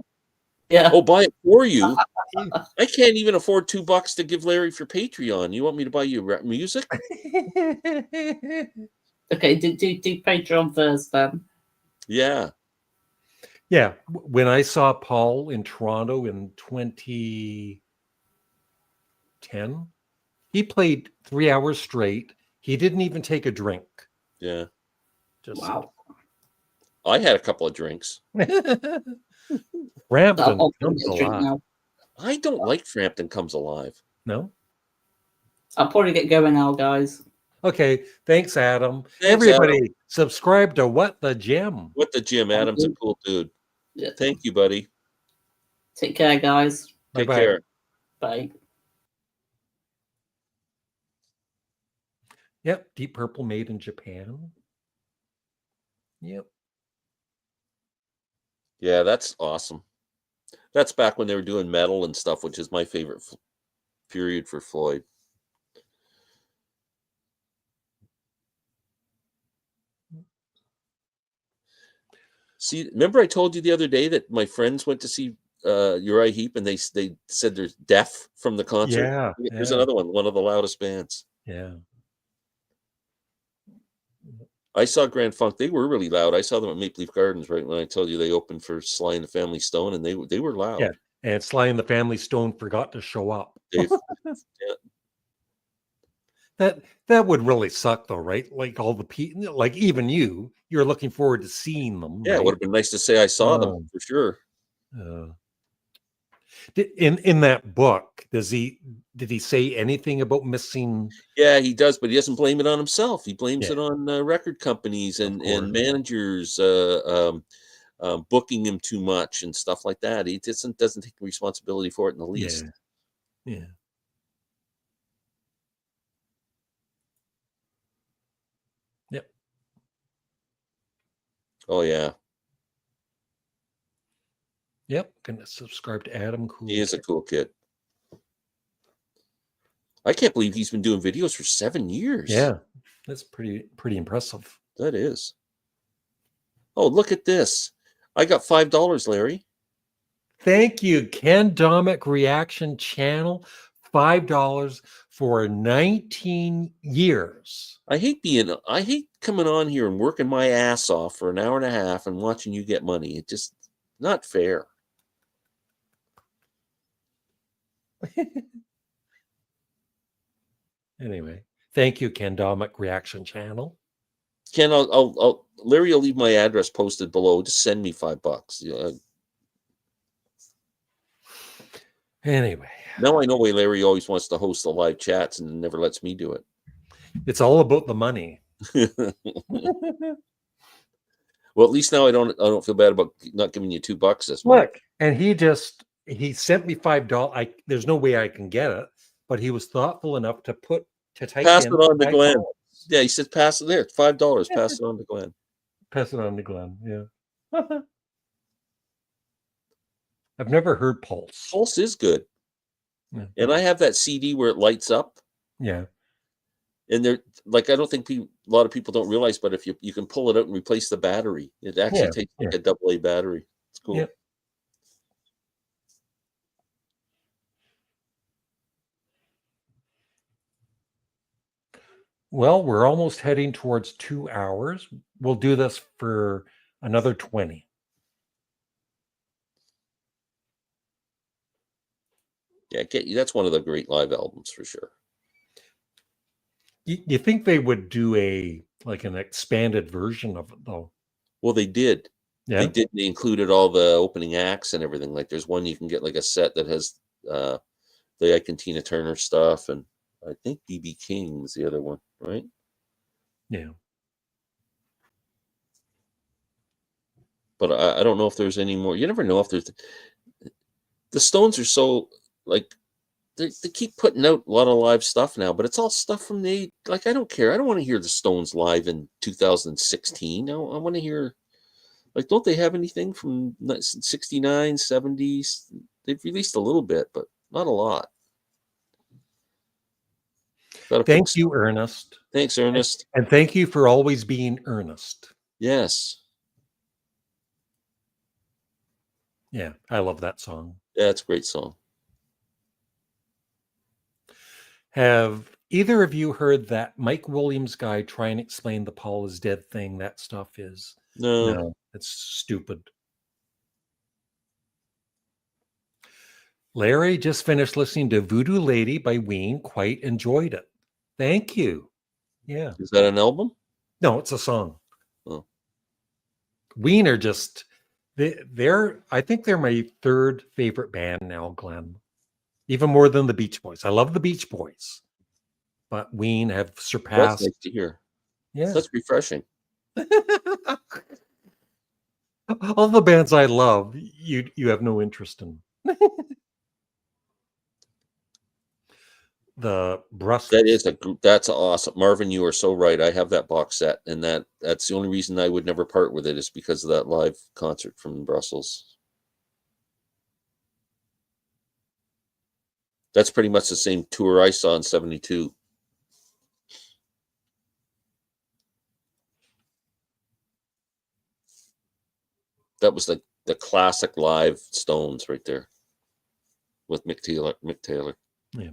Yeah. Oh, buy it for you. I can't even afford $2 to give Larry for Patreon. You want me to buy you music? Okay, do Patreon first then. Yeah. Yeah. When I saw Paul in Toronto in 2010, he played 3 hours straight. He didn't even take a drink. Yeah. Wow. I had a couple of drinks. Frampton comes alive. Now. I don't like Frampton Comes Alive. No? I'll probably get going now, guys. Okay. Thanks, Adam. Thanks, Everybody, Adam. subscribe to What the Gym. What the Gym. Adam's a cool dude. Yeah. Thank you, buddy. Take care, guys. Take care. Bye. Yep. Deep Purple made in Japan. Yep. Yeah, that's awesome. That's back when they were doing metal and stuff, which is my favorite period for Floyd. See, remember I told you the other day that my friends went to see Uriah Heep and they said there's deaf from the concert? Yeah. Here's another one of the loudest bands. Yeah. I saw Grand Funk. They were really loud. I saw them at Maple Leaf Gardens right when I told you they opened for Sly and the Family Stone, and they were loud. Yeah. And Sly and the Family Stone forgot to show up. Yeah. That would really suck, though, right? Like all the people, like even you're looking forward to seeing them. Yeah, right? it would have been nice to say I saw them for sure. In that book, did he say anything about missing? Yeah, he does, but he doesn't blame it on himself. He blames it on record companies and managers booking him too much and stuff like that. He doesn't take responsibility for it in the least. Yeah. Yep. Oh yeah. Yep. Gonna subscribe to Adam. Cool. He is a cool kid. I can't believe he's been doing videos for 7 years. Yeah, that's pretty impressive. That is. Oh, look at this. I got $5, Larry. Thank you, Ken Domick Reaction Channel. $5 for 19 years. I hate coming on here and working my ass off for an hour and a half and watching you get money. It's just not fair. Anyway, thank you, Ken Domick Reaction Channel. Ken, Larry will leave my address posted below. Just send me $5. Yeah. Anyway. Now I know why Larry always wants to host the live chats and never lets me do it. It's all about the money. Well, at least now I don't feel bad about not giving you $2 this month. Look, and he sent me $5. There's no way I can get it, but he was thoughtful enough to type pass in it on to Glenn. $5. Yeah, he said pass it there. It's $5. Pass it on to Glenn. Pass it on to Glenn. Yeah. I've never heard Pulse. Pulse is good. Yeah. And I have that CD where it lights up. Yeah. And they're like, I don't think a lot of people don't realize, but if you can pull it out and replace the battery, it actually takes like a AA battery. It's cool. Yep. Well, we're almost heading towards 2 hours. We'll do this for another 20. Yeah, that's one of the great live albums for sure. You think they would do an expanded version of it though? Well, they did. Yeah. They did. They included all the opening acts and everything. Like, there's one you can get like a set that has the Ike and Tina Turner stuff, and I think BB King was the other one, right? Yeah. But I don't know if there's any more. You never know if there's. The Stones are so like they keep putting out a lot of live stuff now, but it's all stuff from the like. I don't care. I don't want to hear the Stones live in 2016. I want to hear like, don't they have anything from 69, 70s? They've released a little bit, but not a lot. Thank you, Ernest. Thanks, Ernest. And thank you for always being earnest. Yes. Yeah, I love that song. Yeah, it's a great song. Have either of you heard that Mike Williams guy try and explain the Paul is dead thing? That stuff is no, it's stupid. Larry just finished listening to Voodoo Lady by Ween. Quite enjoyed it. Thank you. Yeah. Is that an album? No, it's a song. Oh. Ween are just they're I think they're my third favorite band now, Glenn. Even more than the Beach Boys. I love the Beach Boys, but Ween have surpassed. That's nice to hear. Yeah, that's refreshing. All the bands I love, you have no interest in. The Brussels. That's awesome, Marvin. You are so right. I have that box set, and that's the only reason I would never part with it is because of that live concert from Brussels. That's pretty much the same tour I saw in '72. That was the classic live Stones right there with Mick Taylor. Yeah.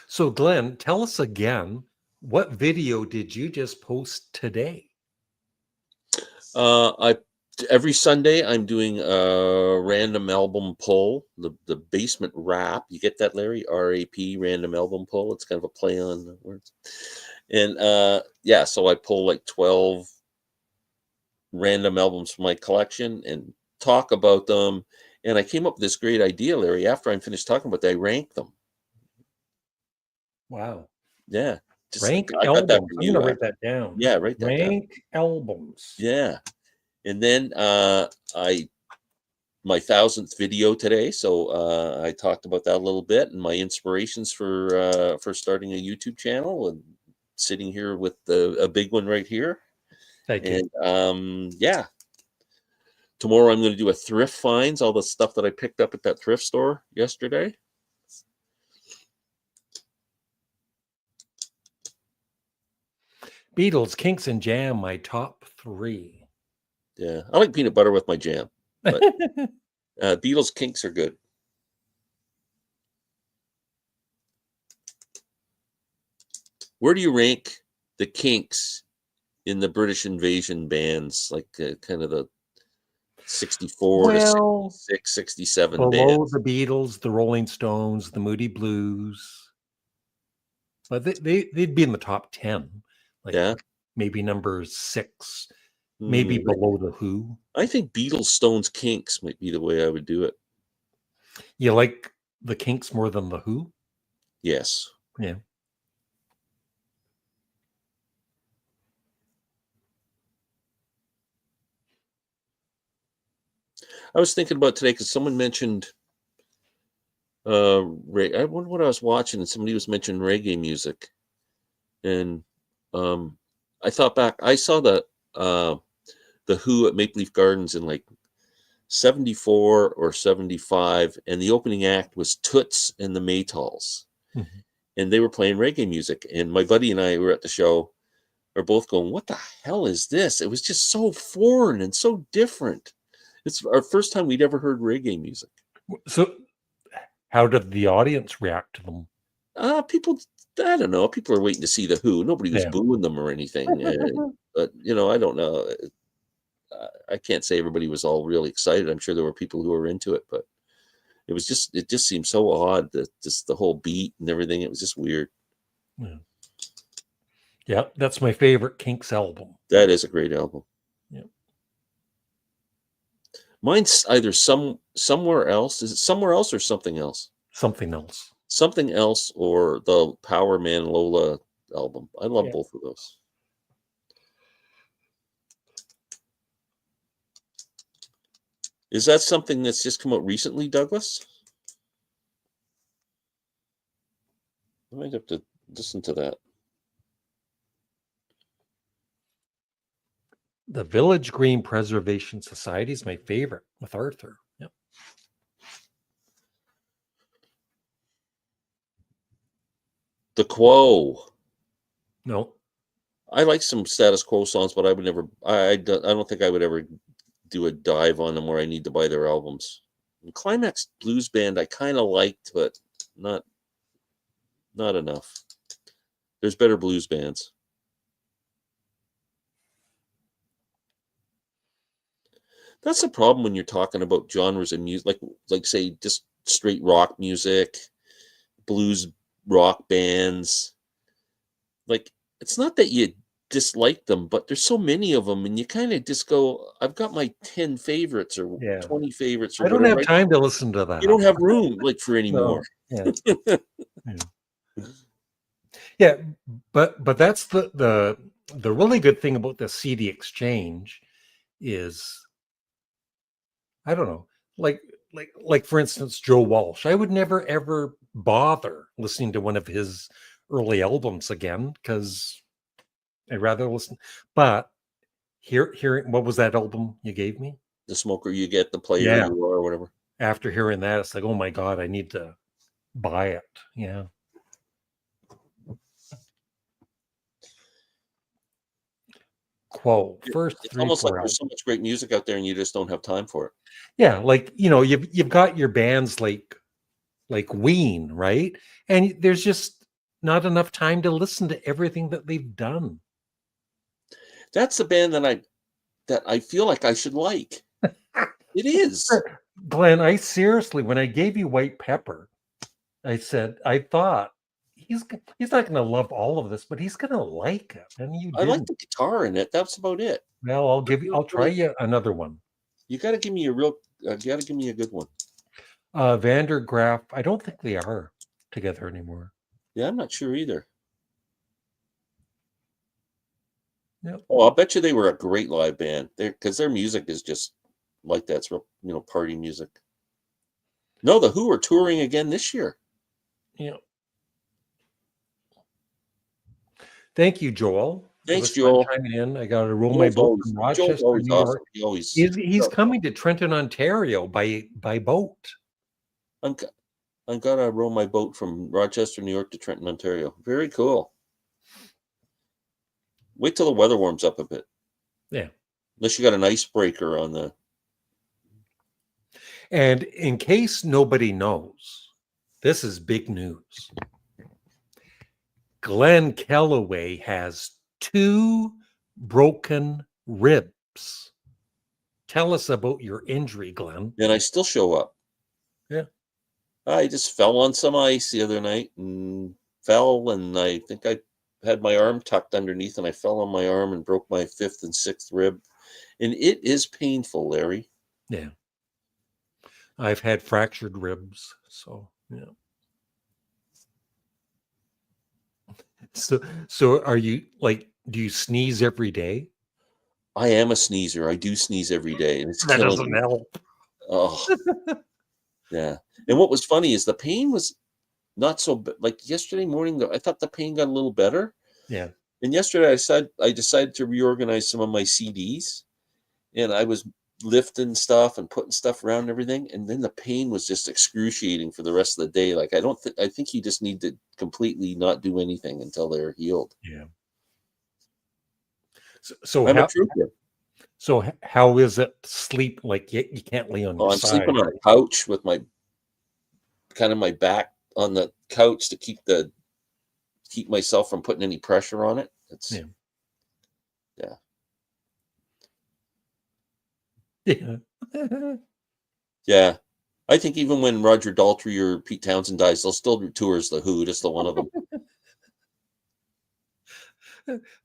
So, Glenn, tell us again, what video did you just post today? Every Sunday I'm doing a random album pull, the basement rap. You get that, Larry? RAP, random album pull. It's kind of a play on words. And yeah, so I pull like 12 random albums from my collection and talk about them. And I came up with this great idea, Larry. After I'm finished talking about that, I rank them. Wow. Yeah. Rank albums. I'm going to write that down. Yeah, write that down. Rank albums. Yeah. And then my 1000th video today. So I talked about that a little bit and my inspirations for starting a YouTube channel and sitting here with a big one right here. Thank you. And yeah. Tomorrow I'm going to do a thrift finds, all the stuff that I picked up at that thrift store yesterday. Beatles, Kinks, and Jam, my top 3. Yeah, I like peanut butter with my jam. But Beatles, Kinks are good. Where do you rank the Kinks in the British invasion bands? Like kind of the 64 to 66, 67 below bands. The Beatles, the Rolling Stones, the Moody Blues. But they'd be in the top 10. Like, yeah. Maybe number 6. Maybe below the Who. I think Beatles, Stones, Kinks might be the way I would do it. You like the Kinks more than the Who? Yes. Yeah. I was thinking about today because someone mentioned I wonder what I was watching and somebody was mentioning reggae music. And I thought back, I saw the Who at Maple Leaf Gardens in like 74 or 75, and the opening act was Toots and the Maytals. Mm-hmm. And they were playing reggae music. And my buddy and I were at the show, are both going, what the hell is this? It was just so foreign and so different. It's our first time we'd ever heard reggae music. So how did the audience react to them? People, I don't know. People are waiting to see the Who. Nobody was booing them or anything. But, I don't know. I can't say everybody was all really excited. I'm sure there were people who were into it, but it just seemed so odd that just the whole beat and everything. It was just weird. Yeah. Yeah, that's my favorite Kinks album. That is a great album. Yeah. Mine's either somewhere else. Is it somewhere else or something else? Something else. Something else or the Power Man Lola album. I love Yeah. both of those. Is that something that's just come out recently, Douglas? I might have to listen to that. The Village Green Preservation Society is my favorite with Arthur. Yep. The Quo. No. I like some Status Quo songs, but I would never. I don't think I would ever do a dive on them where I need to buy their albums. And Climax Blues Band I kind of liked, but not enough. There's better blues bands. That's the problem when you're talking about genres of music, like say just straight rock music, blues rock bands. Like it's not that you dislike them, but there's so many of them, and you kind of just go, "I've got my 10 favorites or 20 favorites or I don't whatever." have time to listen to that. You don't have room like for any more. Yeah. Yeah, but that's the really good thing about the CD exchange is, I don't know, like for instance, Joe Walsh. I would never ever bother listening to one of his early albums again because I'd rather listen. But hearing what was that album you gave me? The Smoker You Get, the Player Yeah. You Are, or whatever. After hearing that, it's like, oh my God, I need to buy it. Yeah. Quo first It's three, almost like 4 there's so much great music out there and you just don't have time for it. Yeah, like you've got your bands like Ween, right? And there's just not enough time to listen to everything that they've done. That's the band that I feel like I should like. It is. Glenn, I seriously, when I gave you White Pepper, I said I thought he's not going to love all of this, but he's going to like it, and you I like didn't. the guitar in it. That's about it. Well, I'll try you another one. You got to give me a real. You got to give me a good one. Vandergraaf. I don't think they are together anymore. Yeah, I'm not sure either. Yep. Oh, I'll bet you they were a great live band. Because their music is just like that. It's real, party music. No, the Who are touring again this year. Yeah. Thank you, Joel. Thanks, Joel. Chiming in. I got to roll my boat from Rochester, New York. Awesome. He's coming to Trenton, Ontario by boat. I'm gonna row my boat from Rochester, New York to Trenton, Ontario. Very cool. Wait till the weather warms up a bit. Yeah. Unless you got an icebreaker on the. And in case nobody knows, this is big news. Glenn Kellaway has 2 broken ribs. Tell us about your injury, Glenn. And I still show up. Yeah. I just fell on some ice the other night and fell, and I think I had my arm tucked underneath, and I fell on my arm and broke my 5th and 6th rib. And it is painful, Larry. Yeah. I've had fractured ribs, so yeah. So are you do you sneeze every day? I am a sneezer. I do sneeze every day, and it's that killing doesn't me. help. Oh, yeah. And what was funny is the pain was not so like yesterday morning. I thought the pain got a little better. Yeah. And yesterday I decided to reorganize some of my CDs, and I was lifting stuff and putting stuff around and everything, and then the pain was just excruciating for the rest of the day. Like I think you just need to completely not do anything until they're healed. Yeah. So I'm a trooper. So how is it sleep? Like you can't lay on your I'm side. sleeping on a couch with my back on the couch to keep myself from putting any pressure on it. Yeah. Yeah. I think even when Roger Daltrey or Pete Townsend dies, they'll still do tours the Who, just the one of them.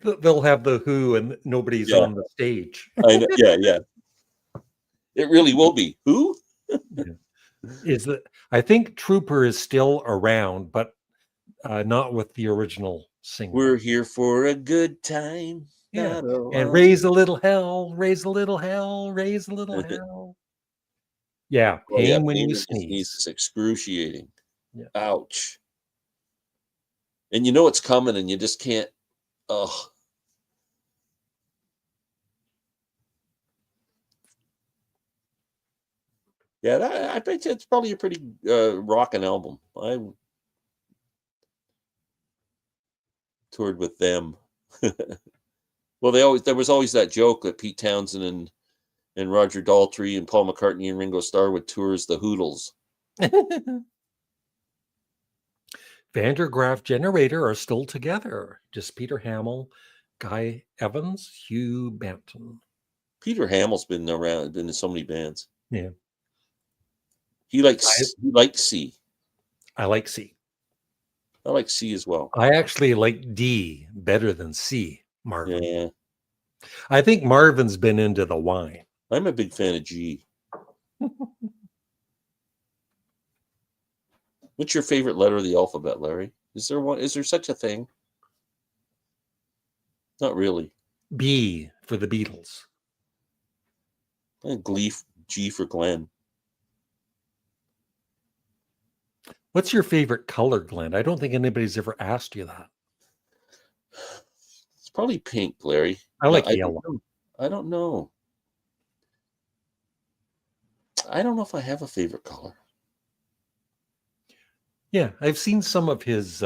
They'll have the Who and nobody's Yeah. on the stage. I know. Yeah, yeah. It really will be. Who? I think Trooper is still around, but not with the original singer. We're here for a good time. Yeah. Not a And lot. raise a little hell, raise a little hell, raise a little hell. Yeah, Oh, yeah, pain when pain you when sneeze. is excruciating. Yeah. Ouch. And you know it's coming and you just can't. Oh. Yeah, I bet you it's probably a pretty rocking album. I toured with them. Well, there was always that joke that Pete Townsend and Roger Daltrey and Paul McCartney and Ringo Starr would tour as the Hoodles. Van der Graaf Generator are still together. Just Peter Hamill, Guy Evans, Hugh Banton. Peter Hamill's been around, been in so many bands. Yeah. He likes C. I like C. I like C as well. I actually like D better than C, Marvin. Yeah. I think Marvin's been into the wine. I'm a big fan of G. What's your favorite letter of the alphabet, Larry? Is there one? Is there such a thing? Not really. B for the Beatles. G for Glenn. What's your favorite color, Glenn? I don't think anybody's ever asked you that. It's probably pink, Larry. I like yellow. I don't know. I don't know if I have a favorite color. Yeah, I've seen some of his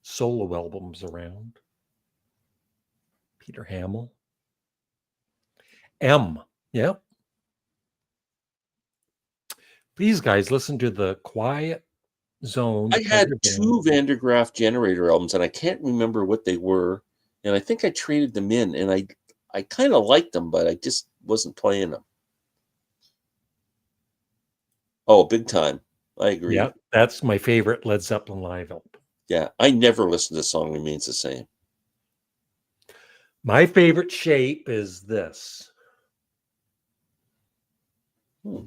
solo albums around. Peter Hamill. M. Yep. These guys listen to the Quiet Zone. I had two Van der Graaf Generator albums, and I can't remember what they were. And I think I traded them in, and I kind of liked them, but I just wasn't playing them. Oh, big time. I agree. Yeah, that's my favorite Led Zeppelin live album. Yeah, I never listened to Song Remains the Same. My favorite shape is this. Your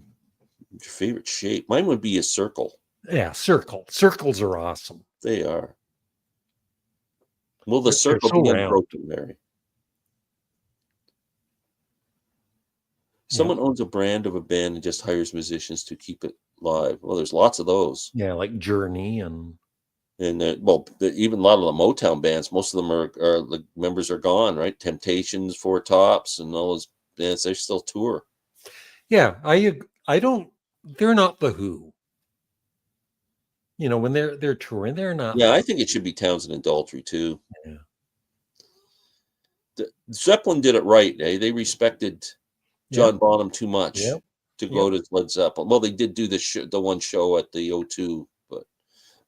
favorite shape? Mine would be a circle. Yeah, circle. Circles are awesome. They are. Will the circle be unbroken, Mary? Someone owns a brand of a band and just hires musicians to keep it live. Well, there's lots of those. Yeah, like Journey and even a lot of the Motown bands. Most of them are the members are gone, right? Temptations, Four Tops, and all those bands. They still tour. Yeah, I don't. They're not the Who. You know, when they're touring, they're not. Yeah, I think it should be Townsend and Daltrey too. Yeah. Zeppelin did it right. They respected John Bonham too much to go to Led Zeppelin. Well, they did do the one show at the O2,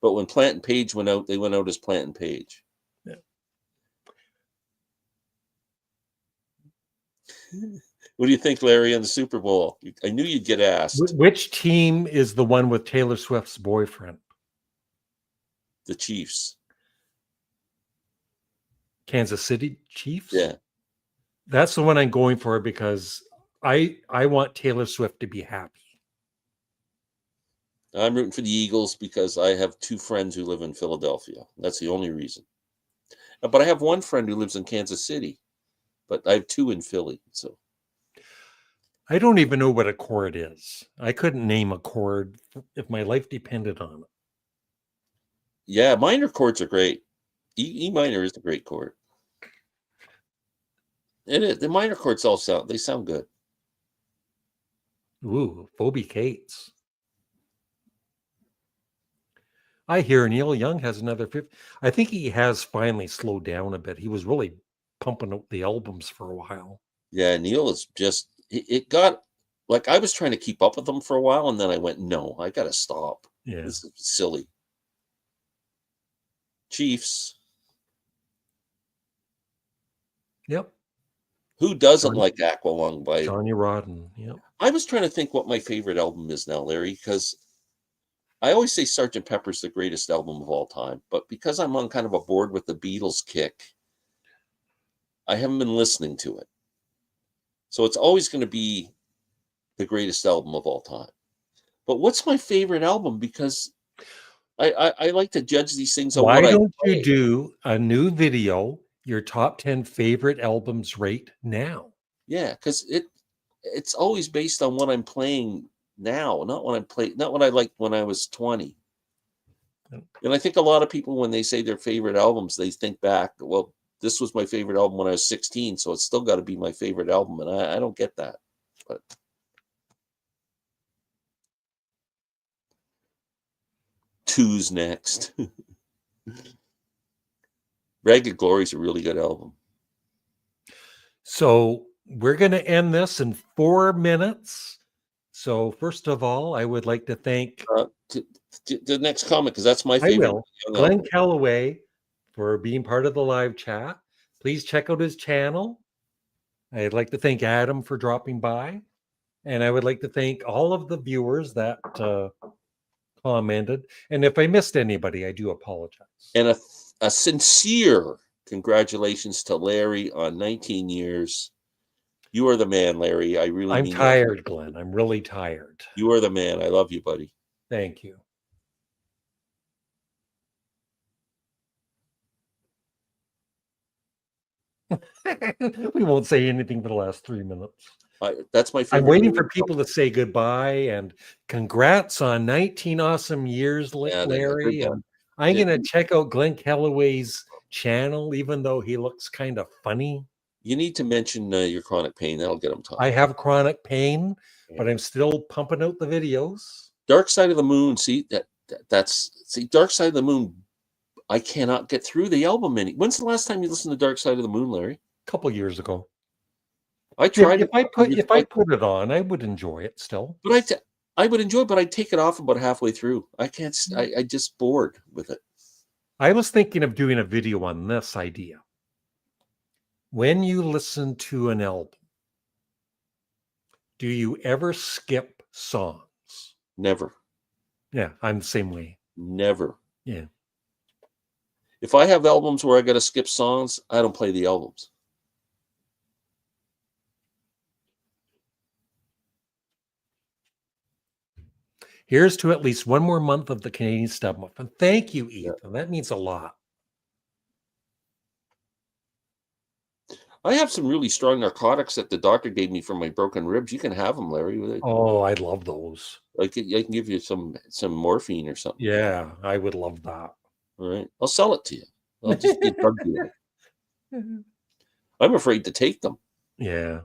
but when Plant and Page went out, they went out as Plant and Page. Yeah. What do you think, Larry, on the Super Bowl? I knew you'd get asked. Which team is the one with Taylor Swift's boyfriend? The Chiefs. Kansas City Chiefs? Yeah. That's the one I'm going for because I want Taylor Swift to be happy. I'm rooting for the Eagles because I have two friends who live in Philadelphia. That's the only reason. But I have one friend who lives in Kansas City, but I have two in Philly. So I don't even know what a chord is. I couldn't name a chord if my life depended on it. Yeah, minor chords are great. E minor is a great chord. It is. The minor chords sound good. Ooh, Phoebe Cates. I hear Neil Young has another 50. I think he has finally slowed down a bit. He was really pumping out the albums for a while. Yeah, Neil is just, it got, like I was trying to keep up with them for a while, and then I went, no, I got to stop. Yeah. This is silly. Chiefs. Yep. Who doesn't like Aqualung by Johnny Rotten? Yep. I was trying to think what my favorite album is now, Larry, because I always say Sgt. Pepper's the greatest album of all time, but because I'm on kind of a board with the Beatles kick, I haven't been listening to it. So it's always going to be the greatest album of all time. But what's my favorite album? Because I like to judge these things on Why what I don't you play. do a new video, your top 10 favorite albums right now? Yeah, because it's always based on what I'm playing now, not what I liked when I was 20. And I think a lot of people, when they say their favorite albums, they think back, well, this was my favorite album when I was 16, so it's still got to be my favorite album. And I don't get that. But Two's next. Ragged Glory is a really good album. So we're going to end this in 4 minutes. So first of all, I would like to thank The next comment, because that's my I favorite. will. Glenn Calloway for being part of the live chat. Please check out his channel. I'd like to thank Adam for dropping by. And I would like to thank all of the viewers that commented. And if I missed anybody, I do apologize. And a sincere congratulations to Larry on 19 years. You are the man, Larry. I really I'm mean tired, that. Glenn. I'm really tired. You are the man. I love you, buddy. Thank you. We won't say anything for the last 3 minutes. That's my favorite. I'm waiting for people to say goodbye and congrats on 19 awesome years, Larry. And I'm going to check out Glenn Calloway's channel, even though he looks kind of funny. You need to mention your chronic pain. That'll get him talking. I have chronic pain, but I'm still pumping out the videos. Dark Side of the Moon. See, Dark Side of the Moon. I cannot get through the album. When's the last time you listened to Dark Side of the Moon, Larry? A couple years ago. I tried. If I put it on, I would enjoy it still. But I would enjoy it, but I'd take it off about halfway through. I can't. I just bored with it. I was thinking of doing a video on this idea. When you listen to an album, do you ever skip songs? Never. Yeah, I'm the same way. Never. Yeah. If I have albums where I got to skip songs, I don't play the albums. Here's to at least one more month of the Canadian Studmuffin. Thank you, Ethan. Yeah. That means a lot. I have some really strong narcotics that the doctor gave me for my broken ribs. You can have them, Larry. Oh, I love those. I can give you some morphine or something. Yeah, I would love that. All right. I'll sell it to you. I'll just be a drug dealer. I'm afraid to take them. Yeah.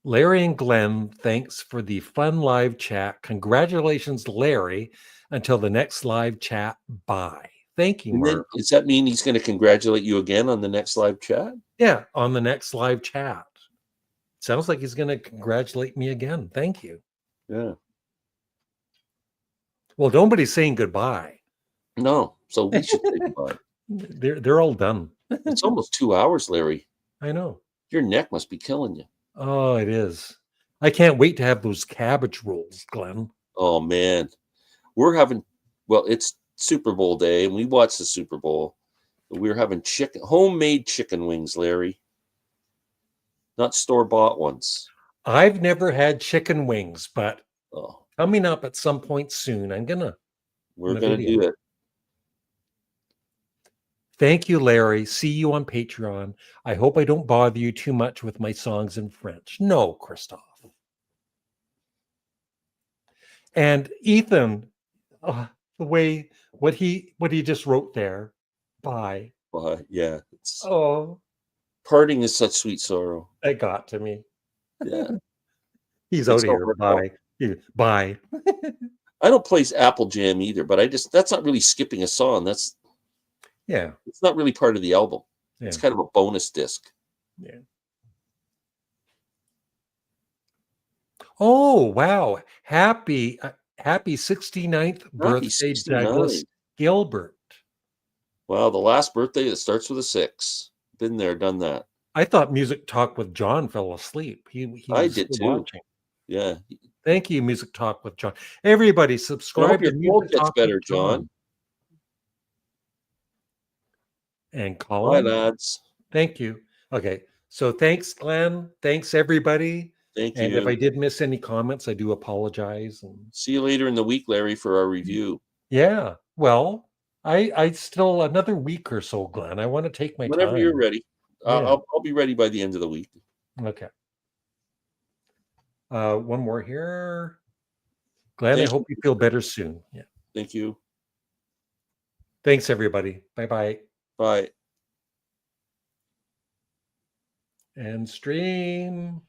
Larry and Glenn, thanks for the fun live chat. Congratulations, Larry. Until the next live chat, bye. Thank you, Mark. Does that mean he's going to congratulate you again on the next live chat? Yeah, on the next live chat. Sounds like he's going to congratulate me again. Thank you. Yeah. Well, nobody's saying goodbye. No, so we should say goodbye. They're all done. It's almost 2 hours, Larry. I know. Your neck must be killing you. Oh, it is. I can't wait to have those cabbage rolls, Glenn. Oh, man. It's Super Bowl day, and we watched the Super Bowl. We're having homemade chicken wings, Larry. Not store-bought ones. I've never had chicken wings, but coming up at some point soon, we're gonna do it. Thank you, Larry. See you on Patreon. I hope I don't bother you too much with my songs in French. No, Christophe. And Ethan, what he just wrote there. Bye. Bye. Yeah. Parting is such sweet sorrow. That got to me. Yeah. He's out of here. Bye. Bye. I don't play Apple Jam either, but that's not really skipping a song. It's not really part of the album. Yeah. It's kind of a bonus disc. Yeah. Oh, wow. Happy 69th birthday, 69. Douglas Gilbert. Wow, the last birthday that starts with a 6. Been there, done that. I thought Music Talk with John fell asleep. I did too. Watching. Yeah. Thank you, Music Talk with John. Everybody, subscribe to Music Talk gets better, John. And Colin. Bye, lads. Thank you. Okay. So thanks, Glenn. Thanks, everybody. Thank And if I you. did miss any comments, I do apologize. And See you later in the week, Larry, for our review. yeah, well, I still another week or so, Glenn. I want to take my Whenever time. you're ready. Yeah. I'll be ready by the end of the week. Okay. One more here. Glenn, Thank I hope you feel better soon. Yeah. Thank you. Thanks, everybody. Bye-bye. Bye. And stream.